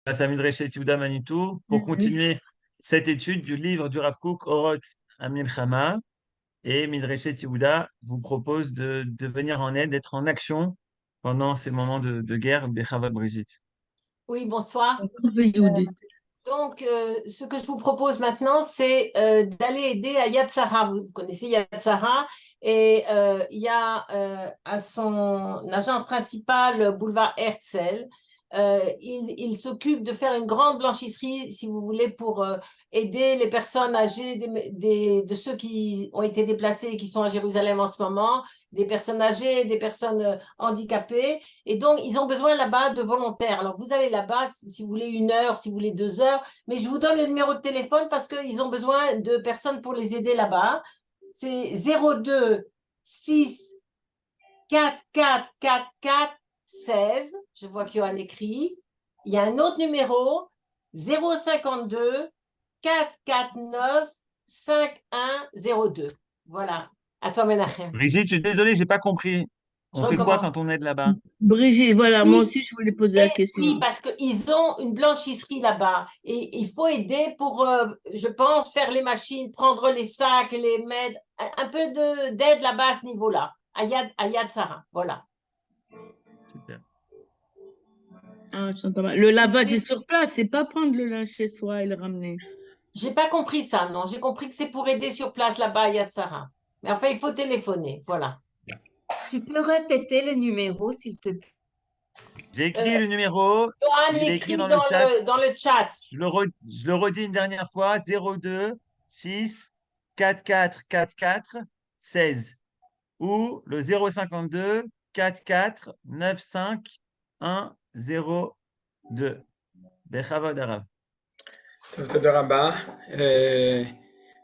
à Midrashet Yehuda Manitou pour Mhm. continuer cette étude du livre du Rav Kook, Orot Amilchama. Et Midrashet Yehuda vous propose de venir en aide, d'être en action pendant ces moments de guerre, Bechavot Brigitte. Oui, bonsoir. Judith. Donc, ce que je vous propose maintenant, c'est d'aller aider à Yad Sarah. Vous connaissez Yad Sarah et il y a à son agence principale, boulevard Herzl, il s'occupe de faire une grande blanchisserie, si vous voulez, pour aider les personnes âgées, de ceux qui ont été déplacés et qui sont à Jérusalem en ce moment, des personnes âgées, des personnes handicapées. Et donc, ils ont besoin là-bas de volontaires. Alors, vous allez là-bas si vous voulez 1 heure, si vous voulez 2 heures, mais je vous donne le numéro de téléphone parce qu'ils ont besoin de personnes pour les aider là-bas. C'est 02 6 4 4 4 4 16. Je vois qu'il y a un écrit. Il y a un autre numéro 052 449 5102. Voilà. À toi, Menachem. Brigitte, je suis désolé, j'ai pas compris. Je On fait quoi recommence. quand on aide là-bas? Brigitte, voilà, moi Oui, aussi je voulais poser la et question. oui, parce qu'ils ont une blanchisserie là-bas et il faut aider pour, je pense, faire les machines, prendre les sacs, les mettre, un peu d'aide là-bas à ce niveau-là, à Yad Sarah. Voilà. Super. Ah, je t'entends mal. Le lavage est sur place, c'est pas prendre le linge chez soi et le ramener. J'ai pas compris ça, non. J'ai compris que c'est pour aider sur place là-bas à Yad Sarah. Mais enfin, il faut téléphoner. Voilà. Tu peux répéter le numéro, s'il te plaît? J'ai Euh, écrit le numéro, Johan il est écrit écrit dans le chat. dans le chat. Je le redis une dernière fois, 02 6 44 44 16 ou le 052 44 95 102. Bechavod Arav. Toda Rabba.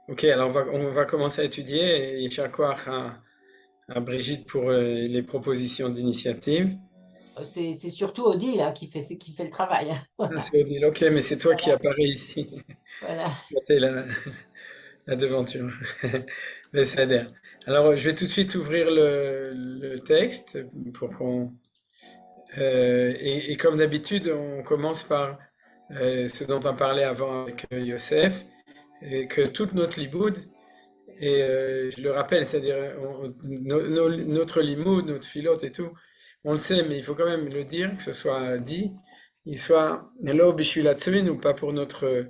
Ok, alors on va commencer à étudier et Koach à Brigitte pour les propositions d'initiative. C'est surtout Odile hein, qui fait le travail. Hein. Ah, Voilà. c'est Odile, ok, mais c'est toi qui apparaît ici. Voilà. C'est la devanture. Mais ça adhère. Alors, je vais tout de suite ouvrir le texte pour qu'on. Et comme d'habitude, on commence par ce dont on parlait avant avec Yosef, et que toute notre liboud, et je le rappelle, c'est-à-dire notre limoud, notre filote et tout, on le sait, mais il faut quand même le dire, que ce soit dit, il soit lo bishvilat semaine ou pas pour notre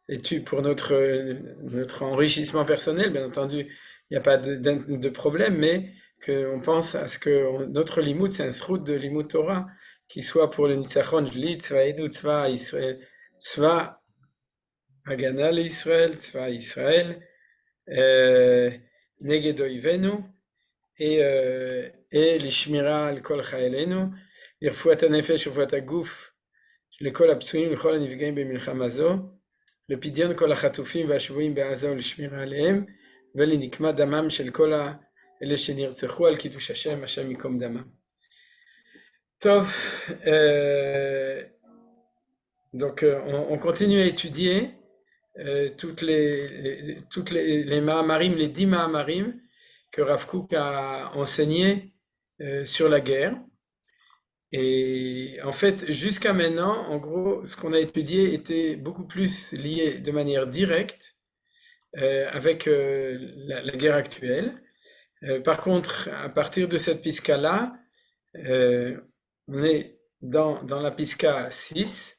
étude, pour notre enrichissement personnel, bien entendu, il n'y a pas de problème, mais qu'on pense à ce que notre limoud, c'est un srout de limoud Torah, qui soit pour le Nitzachon, Jli, Tzva Edu, Tzva Israël, Tzva Hagana l'Israël, Tzva Israël, נגד אויבינו, לשמירה על כל חיילינו, לרפואת הנפש ורפואת הגוף לכל הפצועים ולכל הנפגעים במלחמה זו, לפדיון כל החטופים והשבויים בעזה ולשמירה עליהם, ולנקמת דמם של כל אלה שנרצחו על קידוש השם, השם ייקום דמם. טוב, donc on continue à étudier toutes les Mahamarim, les 10 Mahamarim que Rav Kook a enseigné sur la guerre. Et en fait, jusqu'à maintenant, en gros, ce qu'on a étudié était beaucoup plus lié de manière directe avec la guerre actuelle. Par contre, à partir de cette pisca-là, on est dans la pisca 6.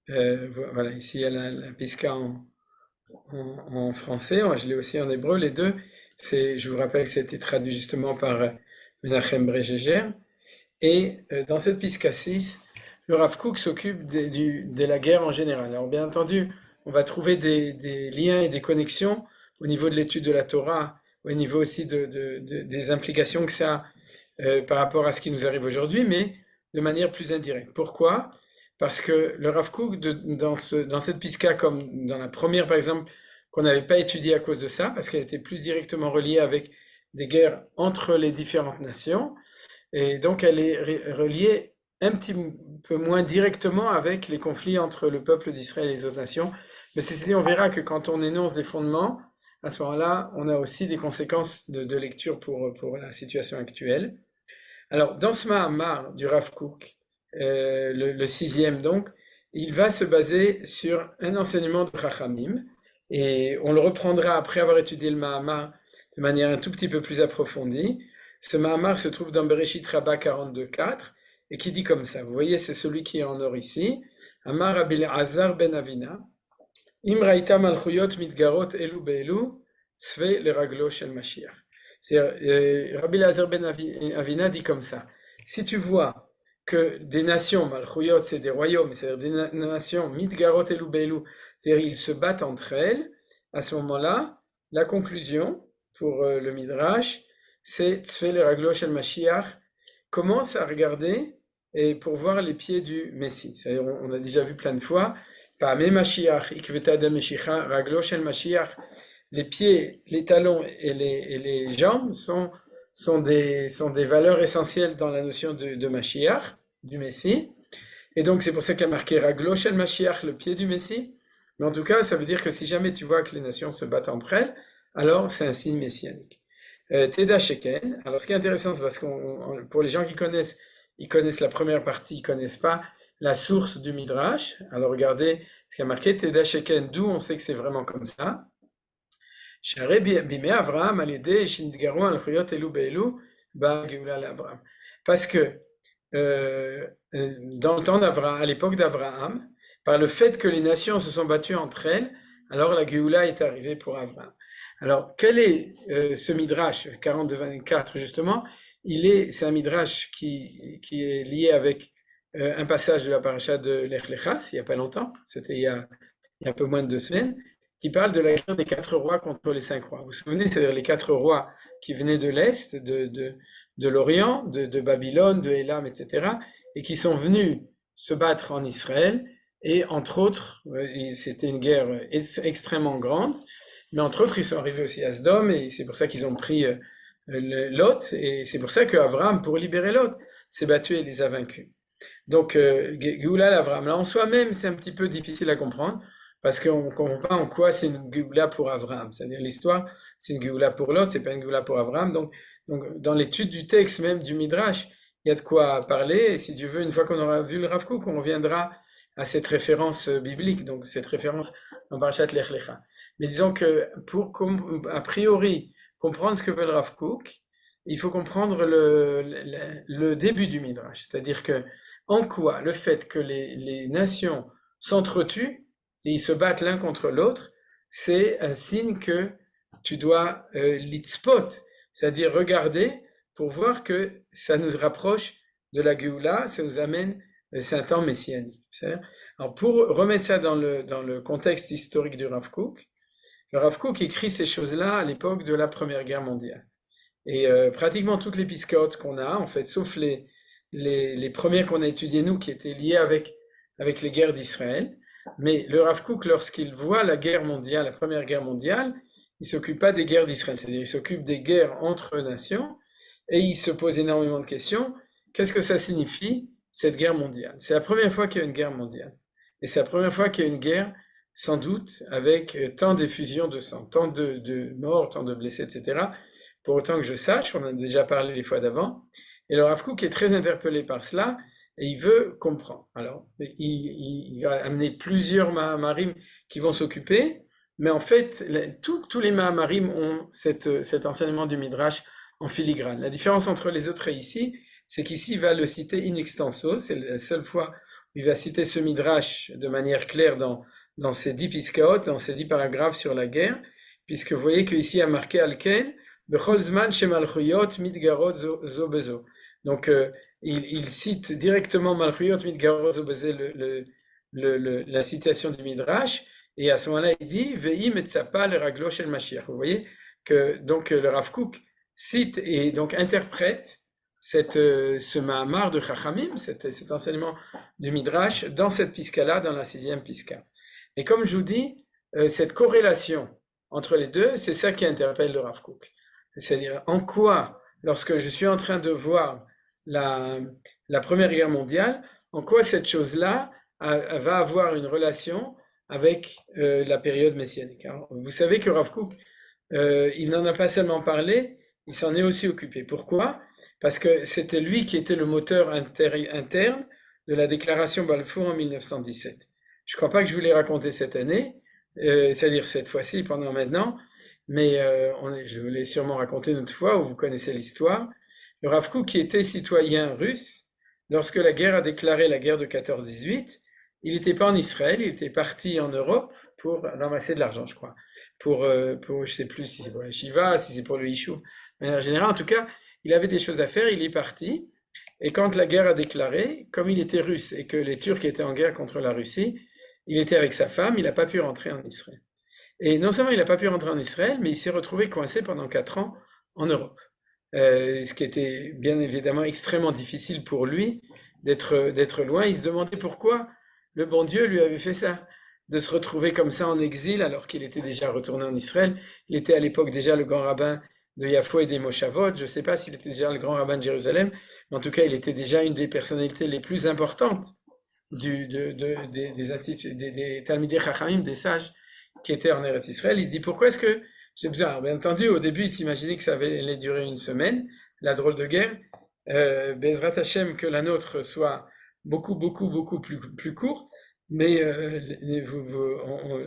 Voilà, ici il y a la pisca en français, je l'ai aussi en hébreu, les deux. Je vous rappelle que c'était traduit justement par Menachem Bregeger. Et dans cette pisca 6, le Rav Kook s'occupe de la guerre en général. Alors bien entendu, on va trouver des liens et des connexions au niveau de l'étude de la Torah, au niveau aussi des implications que ça a par rapport à ce qui nous arrive aujourd'hui, mais de manière plus indirecte. Pourquoi ? Parce que le Rav Kook, dans cette pisca, comme dans la première par exemple, qu'on n'avait pas étudiée à cause de ça, parce qu'elle était plus directement reliée avec des guerres entre les différentes nations, et donc elle est reliée un petit peu moins directement avec les conflits entre le peuple d'Israël et les autres nations. Mais ceci dit, on verra que quand on énonce des fondements, à ce moment-là, on a aussi des conséquences de lecture pour la situation actuelle. Alors, dans ce Mahamar du Rav Kook, le 6e donc, il va se baser sur un enseignement de Chachamim, et on le reprendra après avoir étudié le Mahamar de manière un tout petit peu plus approfondie. Ce Mahamar se trouve dans Bereshit Rabbah 42.4, et qui dit comme ça, vous voyez, c'est celui qui est en or ici, Amar Rabbi Elazar ben Avina, Im raïta malchuyot mitgarot elu be'elu, tzve leraglo shel Mashiach. Rabbi Elazar ben Avina dit comme ça, si tu vois que des nations, malchuyot c'est des royaumes, c'est-à-dire des nations, mitgarot elu be'elu, c'est-à-dire ils se battent entre elles, à ce moment-là, la conclusion pour le Midrash, c'est tzve leraglo shel Mashiach, commence à regarder et pour voir les pieds du Messie. C'est-à-dire, on a déjà vu plein de fois, les pieds, les talons et les jambes sont des valeurs essentielles dans la notion de Mashiach, du Messie. Et donc, c'est pour ça qu'il y a marqué Raglo shel Mashiach, le pied du Messie. Mais en tout cas, ça veut dire que si jamais tu vois que les nations se battent entre elles, alors c'est un signe messianique. Teda Sheken. Alors, ce qui est intéressant, c'est parce que pour les gens qui connaissent, ils connaissent la première partie, ils connaissent pas la source du Midrash. Alors, regardez ce qui a marqué Teda Sheken, d'où on sait que c'est vraiment comme ça. Share bimei Avraham alidei shinidgaru al chuyot elu be'elu ba geula l'Avraham. Parce que dans le temps d'Avraham, à l'époque d'Avraham, par le fait que les nations se sont battues entre elles, alors la Géoula est arrivée pour Avraham. Alors, quel est ce Midrash 42-24 justement? C'est un Midrash qui est lié avec un passage de la paracha de Lech Lecha, il n'y a pas longtemps, c'était il y a un peu moins de 2 semaines, qui parle de la guerre des 4 rois contre les 5 rois. Vous vous souvenez, c'est-à-dire les 4 rois qui venaient de l'Est, de l'Orient, de Babylone, de Élam, etc., et qui sont venus se battre en Israël, et entre autres, c'était une guerre extrêmement grande, mais entre autres, ils sont arrivés aussi à Sdom, et c'est pour ça qu'ils ont pris Lot, et c'est pour ça qu'Avraham, pour libérer Lot, s'est battu et les a vaincus. Donc, Géoula l'Avraham, là en soi-même, c'est un petit peu difficile à comprendre, parce qu'on ne comprend pas en quoi c'est une Géoula pour Avraham. C'est-à-dire l'histoire, c'est une Géoula pour Lot, c'est pas une Géoula pour Avraham. Donc dans l'étude du texte même du Midrash, il y a de quoi parler, et si Dieu veut, une fois qu'on aura vu le Rav Kook, on reviendra à cette référence biblique, donc cette référence dans Parashat Lech Lecha. Mais disons que pour a priori comprendre ce que veut le Rav Kook, il faut comprendre le début du Midrash, c'est-à-dire que en quoi le fait que les nations s'entretuent, et ils se battent l'un contre l'autre, c'est un signe que tu dois litzpot, c'est-à-dire regarder pour voir que ça nous rapproche de la Géoula, ça nous amène, c'est un temps messianique. Alors pour remettre ça dans le contexte historique du Rav Kook, le Rav Kook écrit ces choses-là à l'époque de la Première Guerre mondiale. Et pratiquement toutes les piskaot qu'on a, en fait, sauf les premières qu'on a étudiées nous, qui étaient liées avec les guerres d'Israël, mais le Rav Kook, lorsqu'il voit la guerre mondiale, la Première Guerre mondiale, il ne s'occupe pas des guerres d'Israël, c'est-à-dire il s'occupe des guerres entre nations, et il se pose énormément de questions. Qu'est-ce que ça signifie, cette guerre mondiale? C'est la première fois qu'il y a une guerre mondiale. Et c'est la première fois qu'il y a une guerre, sans doute, avec tant d'effusions de sang, tant de morts, tant de blessés, etc. Pour autant que je sache, on en a déjà parlé les fois d'avant. Et le Rav Kook est très interpellé par cela, et il veut comprendre. Alors, il va amener plusieurs Mahamarim qui vont s'occuper, mais en fait, tous les Mahamarim ont cet enseignement du Midrash en filigrane. La différence entre les autres et ici, c'est qu'ici, il va le citer in extenso, c'est la seule fois où il va citer ce Midrash de manière claire dans ses 10 piskaot, dans ses 10 paragraphes sur la guerre, puisque vous voyez qu'ici, il y a marqué Alken, Bechol zman shemalchuyot mitgarot zo bezo. Donc, il cite directement Malchuyot Midgarot zo bezo, la citation du Midrash, et à ce moment-là, il dit Ve'i metzapa le raglo shel Mashiach. Vous voyez que donc le Rav Kook cite et donc interprète ce Mahamar de Chachamim, cet enseignement du Midrash, dans cette piska-là, dans la 6e piska. Et comme je vous dis, cette corrélation entre les deux, c'est ça qui interpelle le Rav Kook. C'est-à-dire en quoi, lorsque je suis en train de voir la Première Guerre mondiale, en quoi cette chose-là va avoir une relation avec la période messianique. Alors, vous savez que Rav Kook, il n'en a pas seulement parlé, il s'en est aussi occupé. Pourquoi? Parce que c'était lui qui était le moteur interne de la déclaration Balfour en 1917. Je ne crois pas que je vous l'ai raconté cette année, c'est-à-dire cette fois-ci, pendant maintenant, mais je vous l'ai sûrement raconté une autre fois, où vous connaissez l'histoire. Le Rav Kook, qui était citoyen russe, lorsque la guerre a déclaré la guerre de 14-18, il n'était pas en Israël, il était parti en Europe pour ramasser de l'argent, je crois. Pour je sais plus si c'est pour la Shiva, si c'est pour le Yishuv, mais en général, en tout cas, il avait des choses à faire, il est parti. Et quand la guerre a déclaré, comme il était russe et que les Turcs étaient en guerre contre la Russie, il était avec sa femme, il n'a pas pu rentrer en Israël. Et non seulement il n'a pas pu rentrer en Israël, mais il s'est retrouvé coincé pendant 4 ans en Europe. Ce qui était bien évidemment extrêmement difficile pour lui d'être loin. Il se demandait pourquoi le bon Dieu lui avait fait ça, de se retrouver comme ça en exil alors qu'il était déjà retourné en Israël. Il était à l'époque déjà le grand rabbin de Yafo et des Moshavot. Je ne sais pas s'il était déjà le grand rabbin de Jérusalem, mais en tout cas il était déjà une des personnalités les plus importantes des Talmidei Chachamim, des sages qui étaient en Eretz Israël. Il se dit pourquoi est-ce que j'ai besoin. Alors, bien entendu, au début, il s'imaginait que ça allait durer une semaine, la drôle de guerre. Bezrat Hashem, que la nôtre soit beaucoup plus court. Mais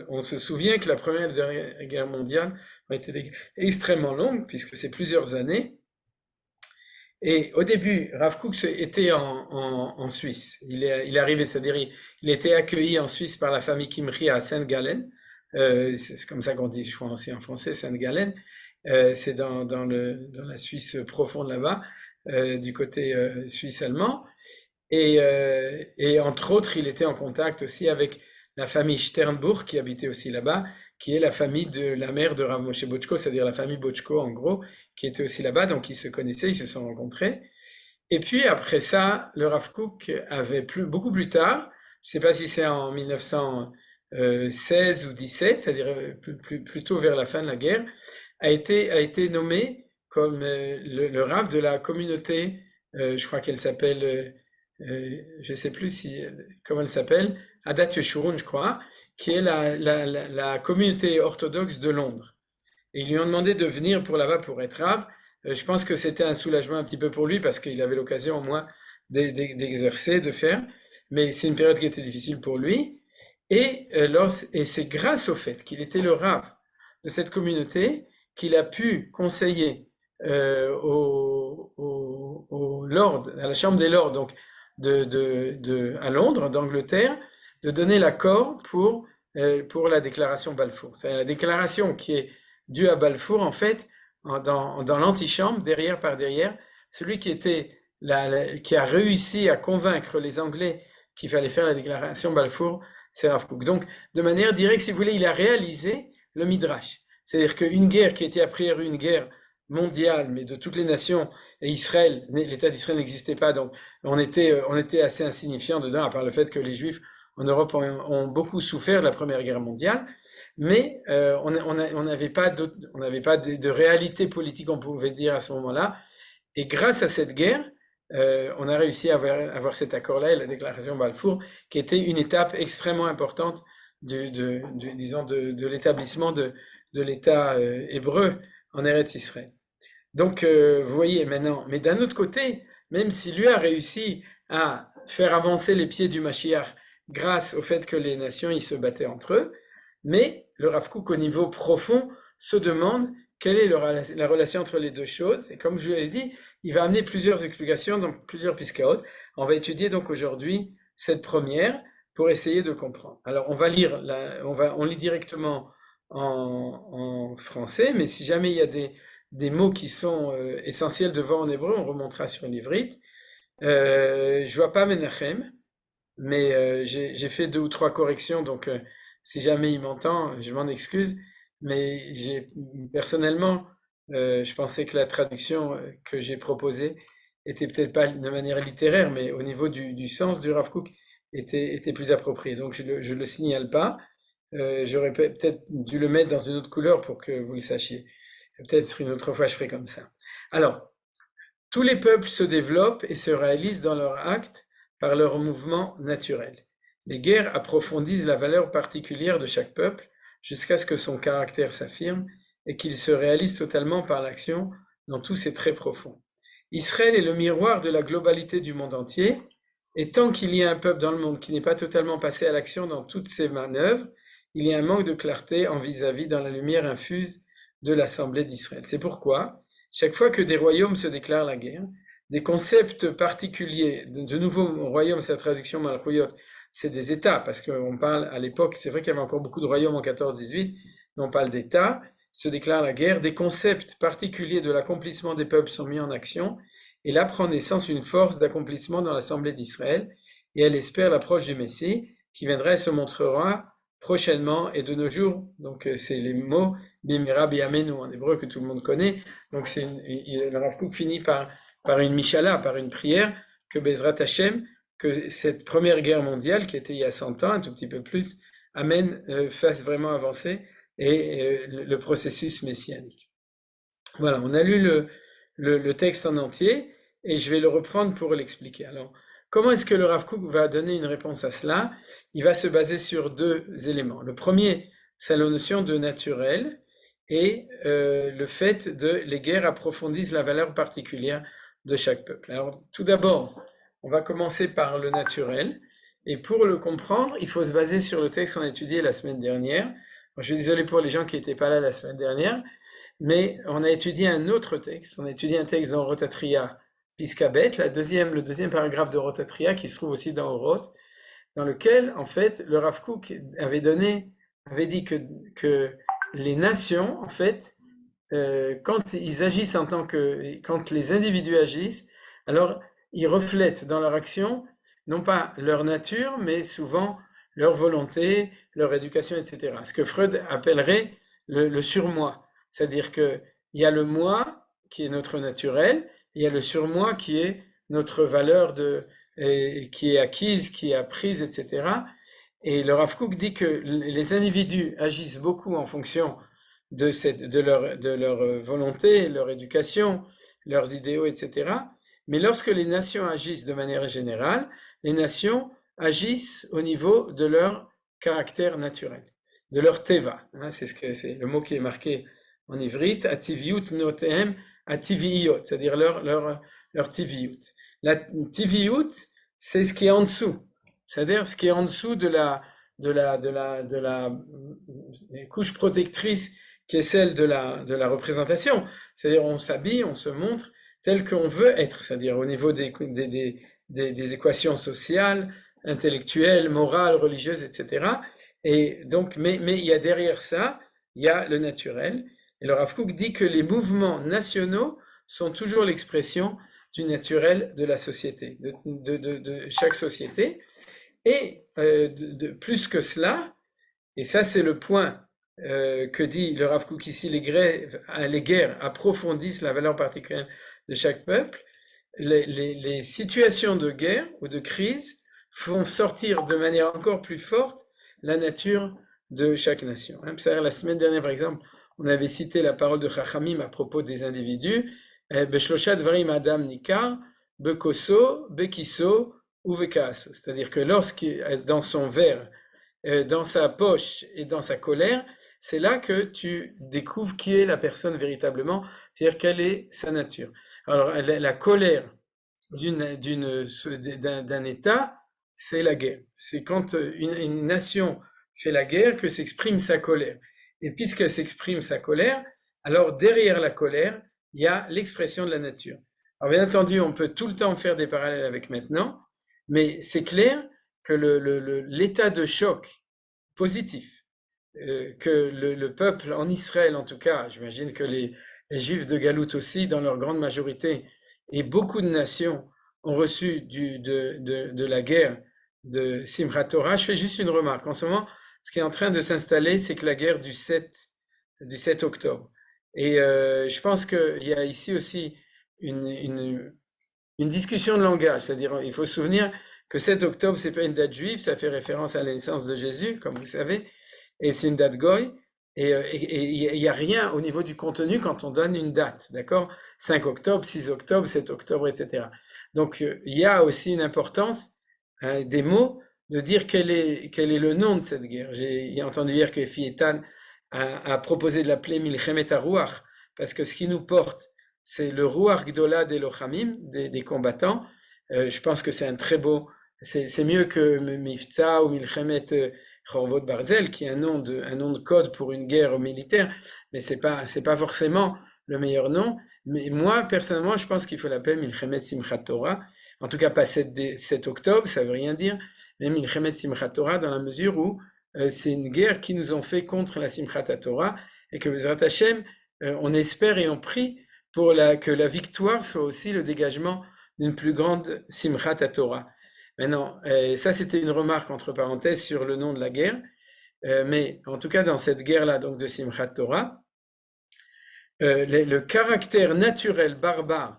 on se souvient que la première et la deuxième guerre mondiale ont été extrêmement longues, puisque c'est plusieurs années. Et au début, Rav Kook était en Suisse. Il est arrivé, c'est-à-dire il était accueilli en Suisse par la famille Kimri à Sainte-Gallen. C'est comme ça qu'on dit, je crois aussi en français, Sainte-Gallen. C'est dans la Suisse profonde là-bas, du côté suisse-allemand. Et entre autres, il était en contact aussi avec la famille Sternburg, qui habitait aussi là-bas, qui est la famille de la mère de Rav Moshe Bochko, c'est-à-dire la famille Bochko en gros, qui était aussi là-bas, donc ils se connaissaient, ils se sont rencontrés. Et puis après ça, le Rav Kook avait beaucoup plus tard, je ne sais pas si c'est en 1916 ou 17, c'est-à-dire plutôt vers la fin de la guerre, a été nommé comme le Rav de la communauté, je crois qu'elle s'appelle, je ne sais plus comment elle s'appelle, Adat Yeshurun, je crois, qui est la communauté orthodoxe de Londres. Et ils lui ont demandé de venir là-bas pour être Rav. Je pense que c'était un soulagement un petit peu pour lui parce qu'il avait l'occasion au moins d'exercer, de faire. Mais c'est une période qui était difficile pour lui. Et c'est grâce au fait qu'il était le Rav de cette communauté qu'il a pu conseiller au Lord, à la Chambre des Lords, donc à Londres, d'Angleterre, de donner l'accord pour la déclaration Balfour. C'est la déclaration qui est due à Balfour, en fait, dans l'antichambre, derrière par derrière, celui qui a réussi à convaincre les Anglais qu'il fallait faire la déclaration Balfour, c'est Rav Kook. Donc, de manière directe, si vous voulez, il a réalisé le Midrash. C'est-à-dire qu'une guerre qui était a priori une guerre mondiale, mais de toutes les nations, et Israël, l'État d'Israël n'existait pas, donc on était assez insignifiant dedans, à part le fait que les Juifs en Europe ont beaucoup souffert de la Première Guerre mondiale, mais on n'avait pas de réalité politique, on pouvait dire à ce moment-là, et grâce à cette guerre, on a réussi à avoir cet accord-là, et la déclaration Balfour, qui était une étape extrêmement importante de l'établissement de l'État hébreu en Eretz Israël. Donc, vous voyez maintenant, mais d'un autre côté, même si lui a réussi à faire avancer les pieds du Mashiach grâce au fait que les nations ils se battaient entre eux, mais le Rav Kook au niveau profond se demande quelle est la relation entre les deux choses. Et comme je vous l'ai dit, il va amener plusieurs explications dans plusieurs piskaot. On va étudier donc aujourd'hui cette première pour essayer de comprendre. Alors, on va lire, on lit directement en français, mais si jamais il y a des mots qui sont essentiels de voir en hébreu, on remontera sur l'ivrite. Je vois pas Menachem, mais j'ai fait 2 ou 3 corrections, donc si jamais il m'entend, je m'en excuse. Mais personnellement, je pensais que la traduction que j'ai proposée était peut-être pas de manière littéraire, mais au niveau du sens du Rav Kook était plus approprié. Donc je le signale pas. J'aurais peut-être dû le mettre dans une autre couleur pour que vous le sachiez. Peut-être une autre fois je ferai comme ça. Alors, tous les peuples se développent et se réalisent dans leurs actes par leur mouvement naturel. Les guerres approfondissent la valeur particulière de chaque peuple jusqu'à ce que son caractère s'affirme et qu'il se réalise totalement par l'action dans tous ses traits profonds. Israël est le miroir de la globalité du monde entier Et tant qu'il y a un peuple dans le monde qui n'est pas totalement passé à l'action dans toutes ses manœuvres, il y a un manque de clarté en vis-à-vis dans la lumière infuse de l'Assemblée d'Israël. C'est pourquoi, chaque fois que des royaumes se déclarent la guerre, des concepts particuliers, de nouveau, royaume, c'est la traduction Malchuyot, c'est des États, parce qu'on parle à l'époque, c'est vrai qu'il y avait encore beaucoup de royaumes en 14-18, mais on parle d'États, se déclarent la guerre, des concepts particuliers de l'accomplissement des peuples sont mis en action, et là prend naissance une force d'accomplissement dans l'Assemblée d'Israël, et elle espère l'approche du Messie, qui viendra et se montrera prochainement et de nos jours. Donc c'est les mots Bimira Biamenu en hébreu que tout le monde connaît. Donc le Rav Kook finit par une Mishala, par une prière, que Bezrat Hashem, que cette première guerre mondiale, qui était il y a 100 ans, un tout petit peu plus, fasse vraiment avancer le processus messianique. Voilà, on a lu le texte en entier, et je vais le reprendre pour l'expliquer. Alors, comment est-ce que le Rav Kook va donner une réponse à cela? Il va se baser sur deux éléments. Le premier, c'est la notion de naturel, et le fait de les guerres approfondissent la valeur particulière de chaque peuple. Alors, tout d'abord, on va commencer par le naturel, et pour le comprendre, il faut se baser sur le texte qu'on a étudié la semaine dernière. Je suis désolé pour les gens qui n'étaient pas là la semaine dernière, mais on a étudié un autre texte. On a étudié un texte dans Rotatria Piskabet, le deuxième paragraphe de Rotatria, qui se trouve aussi dans Oroth, dans lequel, en fait, le Rav Kook avait dit que les nations, en fait, quand ils agissent quand les individus agissent, alors ils reflètent dans leur action, non pas leur nature, mais souvent leur volonté, leur éducation, etc. Ce que Freud appellerait le surmoi. C'est-à-dire qu'il y a le moi qui est notre naturel, il y a le surmoi qui est notre valeur qui est acquise, qui est apprise, etc. Et le Rav Kook dit que les individus agissent beaucoup en fonction de leur volonté, leur éducation, leurs idéaux, etc. Mais lorsque les nations agissent de manière générale, les nations agissent au niveau de leur caractère naturel, de leur teva. C'est le mot qui est marqué en ivrite, ativiyut notehem ativiyot, c'est-à-dire leur tiviyut. La tiviyut, c'est ce qui est en dessous, c'est-à-dire ce qui est en dessous de la couche protectrice qui est celle de la représentation. C'est-à-dire on s'habille, on se montre tel qu'on veut être, c'est-à-dire au niveau des équations sociales, intellectuelles, morales, religieuses, etc. Et donc, mais il y a derrière ça, il y a le naturel. Et le Rav Kook dit que les mouvements nationaux sont toujours l'expression du naturel de la société, de chaque société. Et plus que cela, et ça c'est le point que dit le Rav Kook ici, les guerres approfondissent la valeur particulière de chaque peuple. Les situations de guerre ou de crise font sortir de manière encore plus forte la nature de chaque nation. La semaine dernière, par exemple, on avait cité la parole de Chachamim à propos des individus. Beshlosha dvarim adam nikar, bekoso, bekiso ou vekaaso. C'est-à-dire que dans son verre, dans sa poche et dans sa colère, c'est là que tu découvres qui est la personne véritablement, c'est-à-dire quelle est sa nature. Alors, la colère d'un État, c'est la guerre. C'est quand une nation fait la guerre que s'exprime sa colère. Et puisqu'elle s'exprime sa colère, alors derrière la colère, il y a l'expression de la nature. Alors bien entendu, on peut tout le temps faire des parallèles avec maintenant, mais c'est clair que l'état de choc positif que le peuple en Israël, en tout cas, j'imagine que les Juifs de Galout aussi, dans leur grande majorité, et beaucoup de nations ont reçu de la guerre de Simchat Torah. Je fais juste une remarque. En ce moment, ce qui est en train de s'installer, c'est que la guerre du 7 octobre. Et je pense qu'il y a ici aussi une discussion de langage. C'est-à-dire, il faut se souvenir que 7 octobre, c'est pas une date juive, ça fait référence à la naissance de Jésus, comme vous savez, et c'est une date goy. Et il n'y a rien au niveau du contenu quand on donne une date, d'accord? 5 octobre, 6 octobre, 7 octobre, etc. Donc, il y a aussi une importance des mots, de dire quel est le nom de cette guerre. J'ai entendu hier que Fietan a proposé de l'appeler Milchemet HaRuach, parce que ce qui nous porte, c'est le Ruach Gdola des Lochamim, des combattants. Je pense que c'est un très beau c'est mieux que Miftza ou Milchemet Chorvot Barzel, qui est un nom de code pour une guerre militaire, mais c'est pas forcément le meilleur nom. Mais moi, personnellement, je pense qu'il faut l'appeler Milchemet Simchat Torah. En tout cas, pas 7 octobre, ça veut rien dire, mais Milchemet Simchat Torah, dans la mesure où c'est une guerre qui nous ont fait contre la Simchat Torah, et que Bezrat Hashem, on espère et on prie pour que la victoire soit aussi le dégagement d'une plus grande Simchat Torah. Maintenant, ça c'était une remarque entre parenthèses sur le nom de la guerre, mais en tout cas dans cette guerre-là, donc de Simchat Torah, le caractère naturel barbare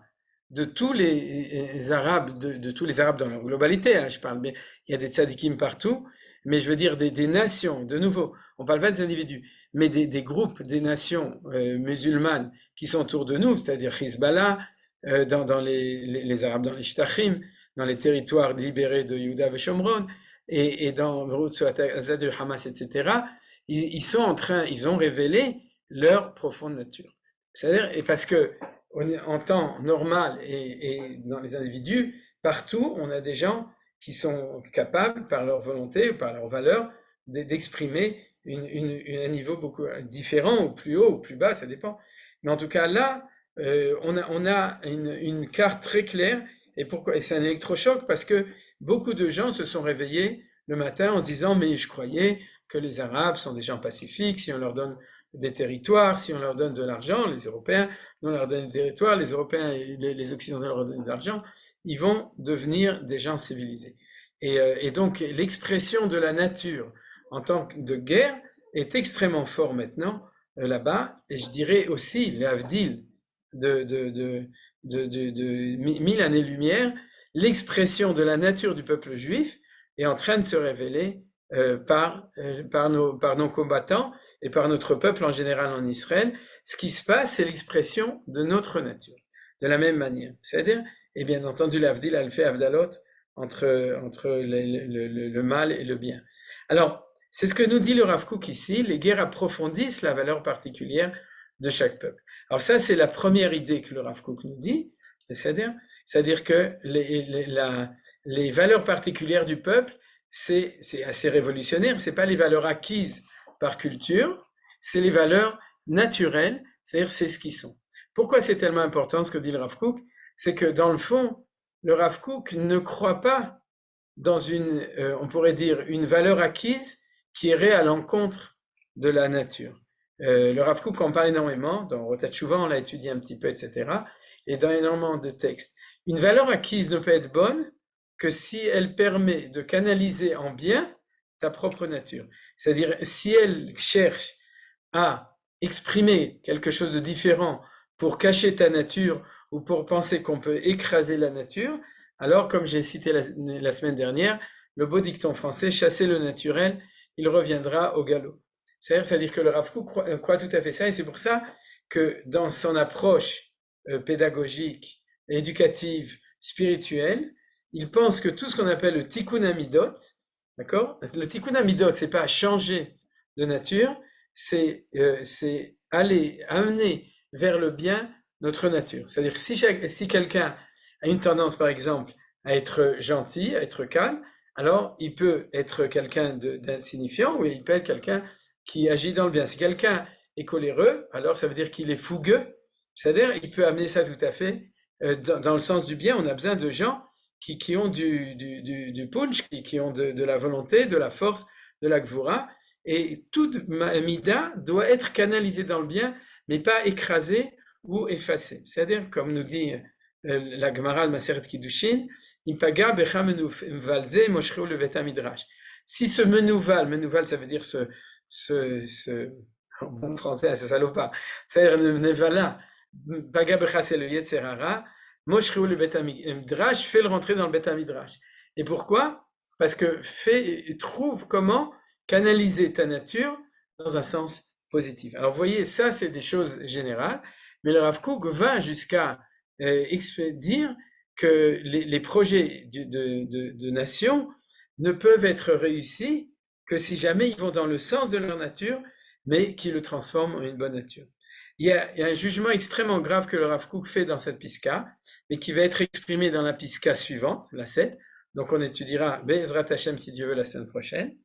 de tous les Arabes, de tous les Arabes dans leur globalité, hein, je parle bien, il y a des tzadikim partout, mais je veux dire des nations, de nouveau, on ne parle pas des individus, mais des groupes, des nations musulmanes qui sont autour de nous, c'est-à-dire Hezbollah, dans les Arabes, dans les Shtachim, dans les territoires libérés de Yehuda et Shomron, et dans Rutsuat de Hamas, etc., ils ont révélé leur profonde nature. C'est-à-dire, et parce que en temps normal et dans les individus, partout, on a des gens qui sont capables, par leur volonté, par leur valeur, d'exprimer un niveau beaucoup différent, ou plus haut, ou plus bas, ça dépend. Mais en tout cas, là, on a une carte très claire. Et pourquoi? Et c'est un électrochoc parce que beaucoup de gens se sont réveillés le matin en se disant mais je croyais que les Arabes sont des gens pacifiques, si on leur donne des territoires, si on leur donne de l'argent, les Européens, nous on leur donne des territoires, les Européens et les Occidentaux leur donnent de l'argent, ils vont devenir des gens civilisés. Et donc l'expression de la nature en tant que de guerre est extrêmement fort maintenant là-bas, et je dirais aussi l'Avdil de 1000 années-lumière, l'expression de la nature du peuple juif est en train de se révéler par nos combattants et par notre peuple en général en Israël. Ce qui se passe, c'est l'expression de notre nature, de la même manière. C'est-à-dire, et bien entendu, l'Avdil, elle fait Avdalot entre le mal et le bien. Alors, c'est ce que nous dit le Rav Kook ici, les guerres approfondissent la valeur particulière de chaque peuple. Alors ça, c'est la première idée que le Rav Kook nous dit, c'est-à-dire que les valeurs particulières du peuple, c'est assez révolutionnaire, c'est pas les valeurs acquises par culture, c'est les valeurs naturelles, c'est-à-dire c'est ce qu'ils sont. Pourquoi c'est tellement important ce que dit le Rav Kook? C'est que dans le fond, le Rav Kook ne croit pas dans on pourrait dire, une valeur acquise qui irait à l'encontre de la nature. Le Rav Kook en parle énormément, dans Rotat Shuvah, on l'a étudié un petit peu, etc., et dans énormément de textes. Une valeur acquise ne peut être bonne que si elle permet de canaliser en bien ta propre nature. C'est-à-dire, si elle cherche à exprimer quelque chose de différent pour cacher ta nature ou pour penser qu'on peut écraser la nature, alors, comme j'ai cité la semaine dernière, le beau dicton français, chasser le naturel, il reviendra au galop. C'est-à-dire que le Rav Kook croit tout à fait ça, et c'est pour ça que dans son approche pédagogique, éducative, spirituelle, il pense que tout ce qu'on appelle le tikkun hamidot, d'accord? Le tikkun hamidot, c'est pas changer de nature, c'est amener vers le bien notre nature. C'est-à-dire que si quelqu'un a une tendance, par exemple, à être gentil, à être calme, alors il peut être quelqu'un d'insignifiant, ou il peut être quelqu'un qui agit dans le bien. Si quelqu'un est coléreux, alors ça veut dire qu'il est fougueux, c'est-à-dire il peut amener ça tout à fait dans le sens du bien. On a besoin de gens qui ont du punch, qui ont de la volonté, de la force, de la gvura, et toute mida doit être canalisée dans le bien, mais pas écrasée ou effacée. C'est-à-dire, comme nous dit la Gemara de Maseret Kiddushin, Impaga becha menouvalze moshcheu levet midrash. Si ce menouval, ça veut dire en bon français, ce salopard, c'est-à-dire le nevala, paga becha c'est le yetzer hara, moshcheu levet midrash, fait le rentrer dans le bet midrash. Et pourquoi? Parce que trouve comment canaliser ta nature dans un sens positif. Alors vous voyez, ça c'est des choses générales, mais le Rav Kook va jusqu'à dire que les projets de nation ne peuvent être réussis que si jamais ils vont dans le sens de leur nature, mais qui le transforment en une bonne nature. Il y a un jugement extrêmement grave que le Rav Kook fait dans cette piska, et qui va être exprimé dans la piska suivante, la 7, donc on étudiera Be'ezrat Hashem si Dieu veut la semaine prochaine,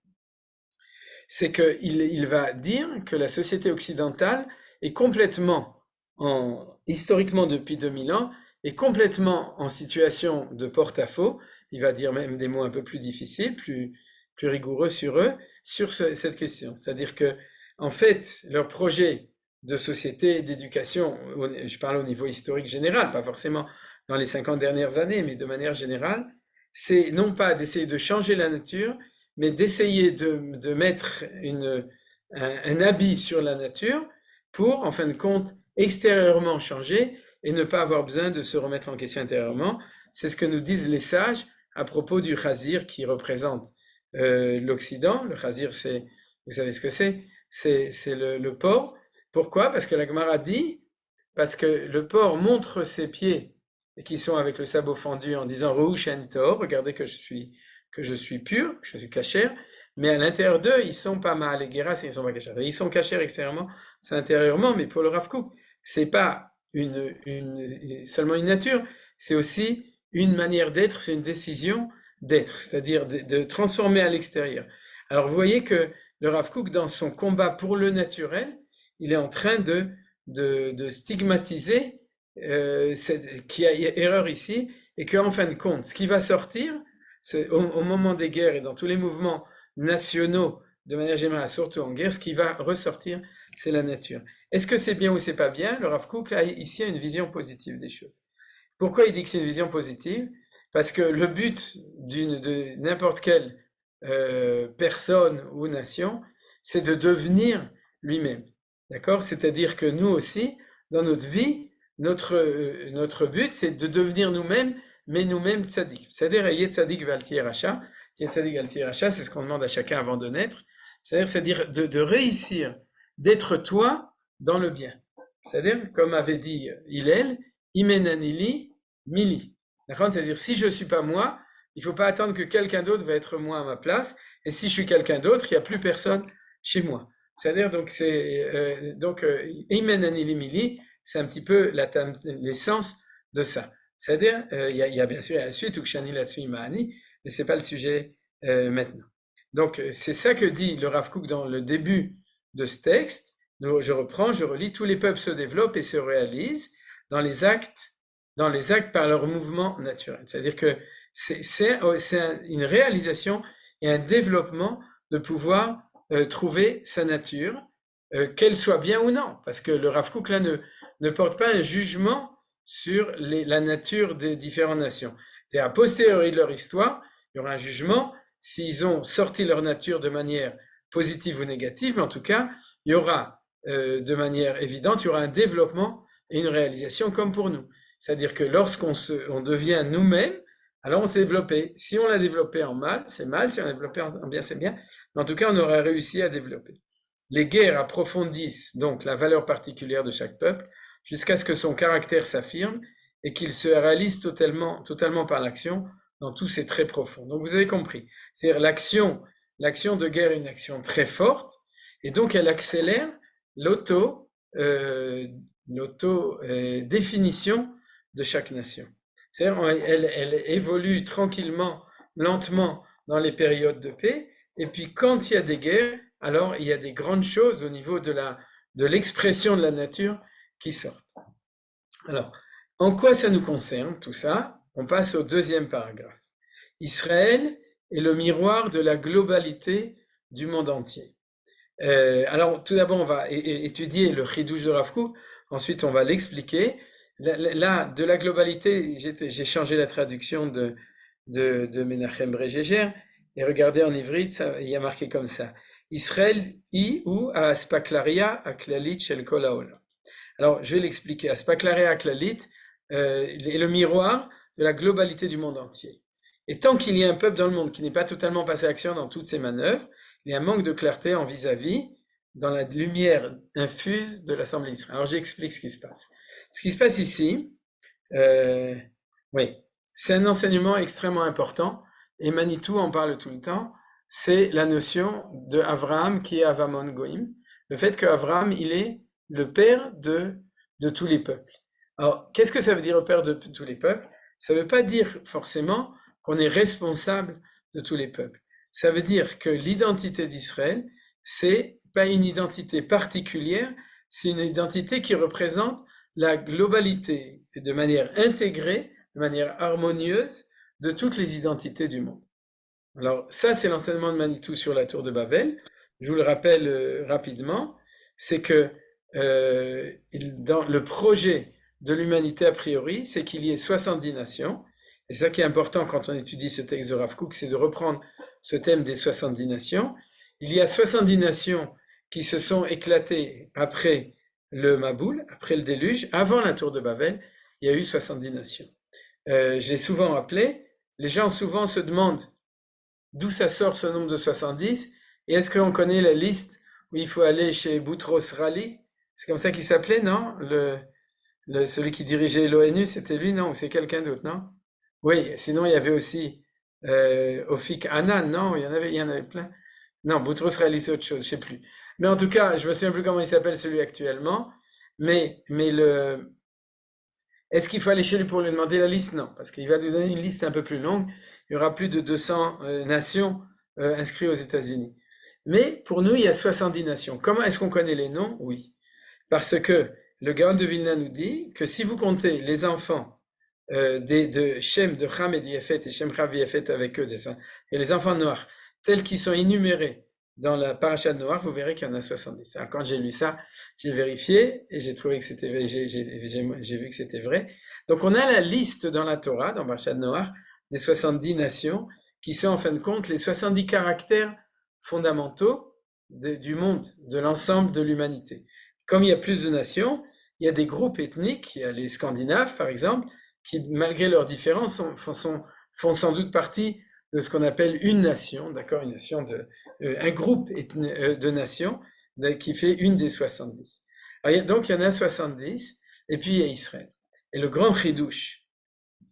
c'est qu'il va dire que la société occidentale est complètement, historiquement depuis 2000 ans, est complètement en situation de porte-à-faux. Il va dire même des mots un peu plus difficiles, plus rigoureux sur eux, sur cette question. C'est-à-dire que, en fait, leur projet de société, d'éducation, je parle au niveau historique général, pas forcément dans les 50 dernières années, mais de manière générale, c'est non pas d'essayer de changer la nature, mais d'essayer de mettre un habit sur la nature pour, en fin de compte, extérieurement changer et ne pas avoir besoin de se remettre en question intérieurement. C'est ce que nous disent les sages à propos du chazir qui représente l'Occident. Le chazir, vous savez ce que c'est le porc. Pourquoi? Parce que la Gemara dit, parce que le porc montre ses pieds qui sont avec le sabot fendu en disant Rouch Tor, regardez que je suis pur, que je suis cachère, mais à l'intérieur d'eux, ils sont pas mal, les guéras, ils sont pas cachères. Ils sont cachères extérieurement, c'est intérieurement, mais pour le Rav Kook, c'est pas seulement une nature, c'est aussi une manière d'être, c'est une décision d'être, c'est-à-dire de transformer à l'extérieur. Alors vous voyez que le Rav Kook, dans son combat pour le naturel, il est en train de stigmatiser qu'il y a erreur ici, et qu'en fin de compte, ce qui va sortir, au moment des guerres et dans tous les mouvements nationaux, de manière générale, surtout en guerre, ce qui va ressortir, c'est la nature. Est-ce que c'est bien ou c'est pas bien? Le Rav Kook a ici une vision positive des choses. Pourquoi il dit que c'est une vision positive? Parce que le but de n'importe quelle personne ou nation, c'est de devenir lui-même. D'accord? C'est-à-dire que nous aussi, dans notre vie, notre but, c'est de devenir nous-mêmes, mais nous-mêmes tzaddik. C'est-à-dire, ayez tzaddik val tier racha. Tzaddik val tier racha, c'est ce qu'on demande à chacun avant de naître. C'est-à-dire de réussir, d'être toi dans le bien. C'est-à-dire, comme avait dit Hillel, imenanili mili. D'accord? C'est-à-dire, si je ne suis pas moi, il ne faut pas attendre que quelqu'un d'autre va être moi à ma place. Et si je suis quelqu'un d'autre, il n'y a plus personne chez moi. C'est-à-dire, donc, imenanili mili, c'est un petit peu l'essence de ça. C'est-à-dire, il y a bien sûr la suite, Ukshani la suit Mahani, mais ce n'est pas le sujet maintenant. Donc, c'est ça que dit le Rav Kook dans le début de ce texte. Je reprends, je relis, tous les peuples se développent et se réalisent dans les actes par leur mouvement naturel. C'est-à-dire que c'est une réalisation et un développement de pouvoir trouver sa nature, qu'elle soit bien ou non, parce que le Rav Kook là ne porte pas un jugement sur la nature des différentes nations. C'est a posteriori de leur histoire, il y aura un jugement s'ils ont sorti leur nature de manière positive ou négative, mais en tout cas, il y aura de manière évidente, il y aura un développement et une réalisation comme pour nous. C'est-à-dire que lorsqu'on devient nous-mêmes, alors on s'est développé. Si on l'a développé en mal, c'est mal. Si on l'a développé en bien, c'est bien. Mais en tout cas, on aura réussi à développer. Les guerres approfondissent donc la valeur particulière de chaque peuple jusqu'à ce que son caractère s'affirme et qu'il se réalise totalement par l'action dans tous ses traits profonds. Donc vous avez compris. C'est-à-dire l'action de guerre est une action très forte et donc elle accélère l'auto-définition de chaque nation. C'est-à-dire elle évolue tranquillement, lentement dans les périodes de paix, et puis quand il y a des guerres, alors il y a des grandes choses au niveau de l'expression de la nature qui sortent. Alors, en quoi ça nous concerne tout ça? On passe au deuxième paragraphe. Israël est le miroir de la globalité du monde entier. Alors, tout d'abord, on va étudier le chidouche de Rav Kook, ensuite on va l'expliquer. Là, de la globalité, j'ai changé la traduction de Menachem Bregeger, et regardez en ivrite, il y a marqué comme ça. Israël ou Aspaklaria Aklalit Shel Kol Haolam. Alors, je vais l'expliquer. Aspaklaria Aklalit est le miroir de la globalité du monde entier. Et tant qu'il y a un peuple dans le monde qui n'est pas totalement passé à l'action dans toutes ses manœuvres, il y a un manque de clarté en vis-à-vis dans la lumière infuse de l'Assemblée d'Israël. Alors, j'explique ce qui se passe. Ce qui se passe ici, oui, c'est un enseignement extrêmement important, et Manitou en parle tout le temps, c'est la notion de Avraham qui est Avamon Goïm, le fait qu'Avraham, il est le père de tous les peuples. Alors, qu'est-ce que ça veut dire le père de tous les peuples? Ça ne veut pas dire forcément qu'on est responsable de tous les peuples. Ça veut dire que l'identité d'Israël, c'est pas une identité particulière, c'est une identité qui représente la globalité et de manière intégrée, de manière harmonieuse de toutes les identités du monde. Alors ça, c'est l'enseignement de Manitou sur la tour de Babel. Je vous le rappelle rapidement, c'est que dans le projet de l'humanité a priori, c'est qu'il y ait 70 nations. Et ça qui est important quand on étudie ce texte de Rav Kook, c'est de reprendre ce thème des 70 nations. Il y a 70 nations qui se sont éclatées après le Maboul, après le déluge, avant la tour de Babel, il y a eu 70 nations. J'ai souvent rappelé, les gens souvent se demandent d'où ça sort ce nombre de 70, et est-ce qu'on connaît la liste où il faut aller chez Boutros Ghali? C'est comme ça qu'il s'appelait, non? Celui qui dirigeait l'ONU, c'était lui, non? Ou c'est quelqu'un d'autre, non? Oui, sinon il y avait aussi Ofik Hanan, non? Il y en avait plein. Non, Boutros Ghali, c'est autre chose, je sais plus. Mais en tout cas, je me souviens plus comment il s'appelle celui actuellement. Mais est-ce qu'il faut aller chez lui pour lui demander la liste? Non, parce qu'il va nous donner une liste un peu plus longue. Il y aura plus de 200 nations inscrites aux États-Unis. Mais pour nous, il y a 70 nations. Comment est-ce qu'on connaît les noms? Oui. Parce que le Gaon de Vilna nous dit que si vous comptez les enfants de Shem, de Ham et d'Yafet, et Shem, Ham et Yafet avec eux, et les enfants noirs, tels qu'ils sont énumérés dans la paracha de Noir, vous verrez qu'il y en a 70. Alors, quand j'ai lu ça, j'ai vérifié et j'ai trouvé que c'était vrai, j'ai vu que c'était vrai. Donc, on a la liste dans la Torah, dans paracha de Noir, des 70 nations qui sont en fin de compte les 70 caractères fondamentaux du monde, de l'ensemble de l'humanité. Comme il y a plus de nations, il y a des groupes ethniques, il y a les Scandinaves par exemple, qui malgré leurs différences font sans doute partie de ce qu'on appelle une nation, d'accord, une nation un groupe de nations qui fait une des 70. Alors, donc il y en a 70, et puis il y a Israël. Et le grand chidouche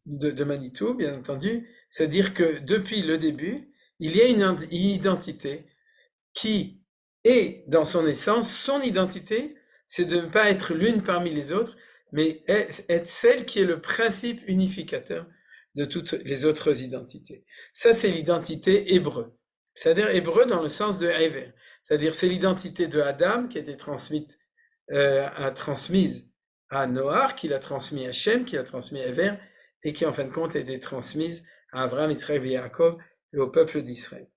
de Manitou, bien entendu, c'est-à-dire que depuis le début, il y a une identité qui est, dans son essence, son identité, c'est de ne pas être l'une parmi les autres, mais être celle qui est le principe unificateur de toutes les autres identités. Ça, c'est l'identité hébreu. C'est-à-dire hébreu dans le sens de Hever. C'est-à-dire c'est l'identité de Adam qui a été transmise à Noach, qui l'a transmis à Shem, qui l'a transmis à Hever, et qui en fin de compte a été transmise à Abraham, Israël et Yaakov et au peuple d'Israël.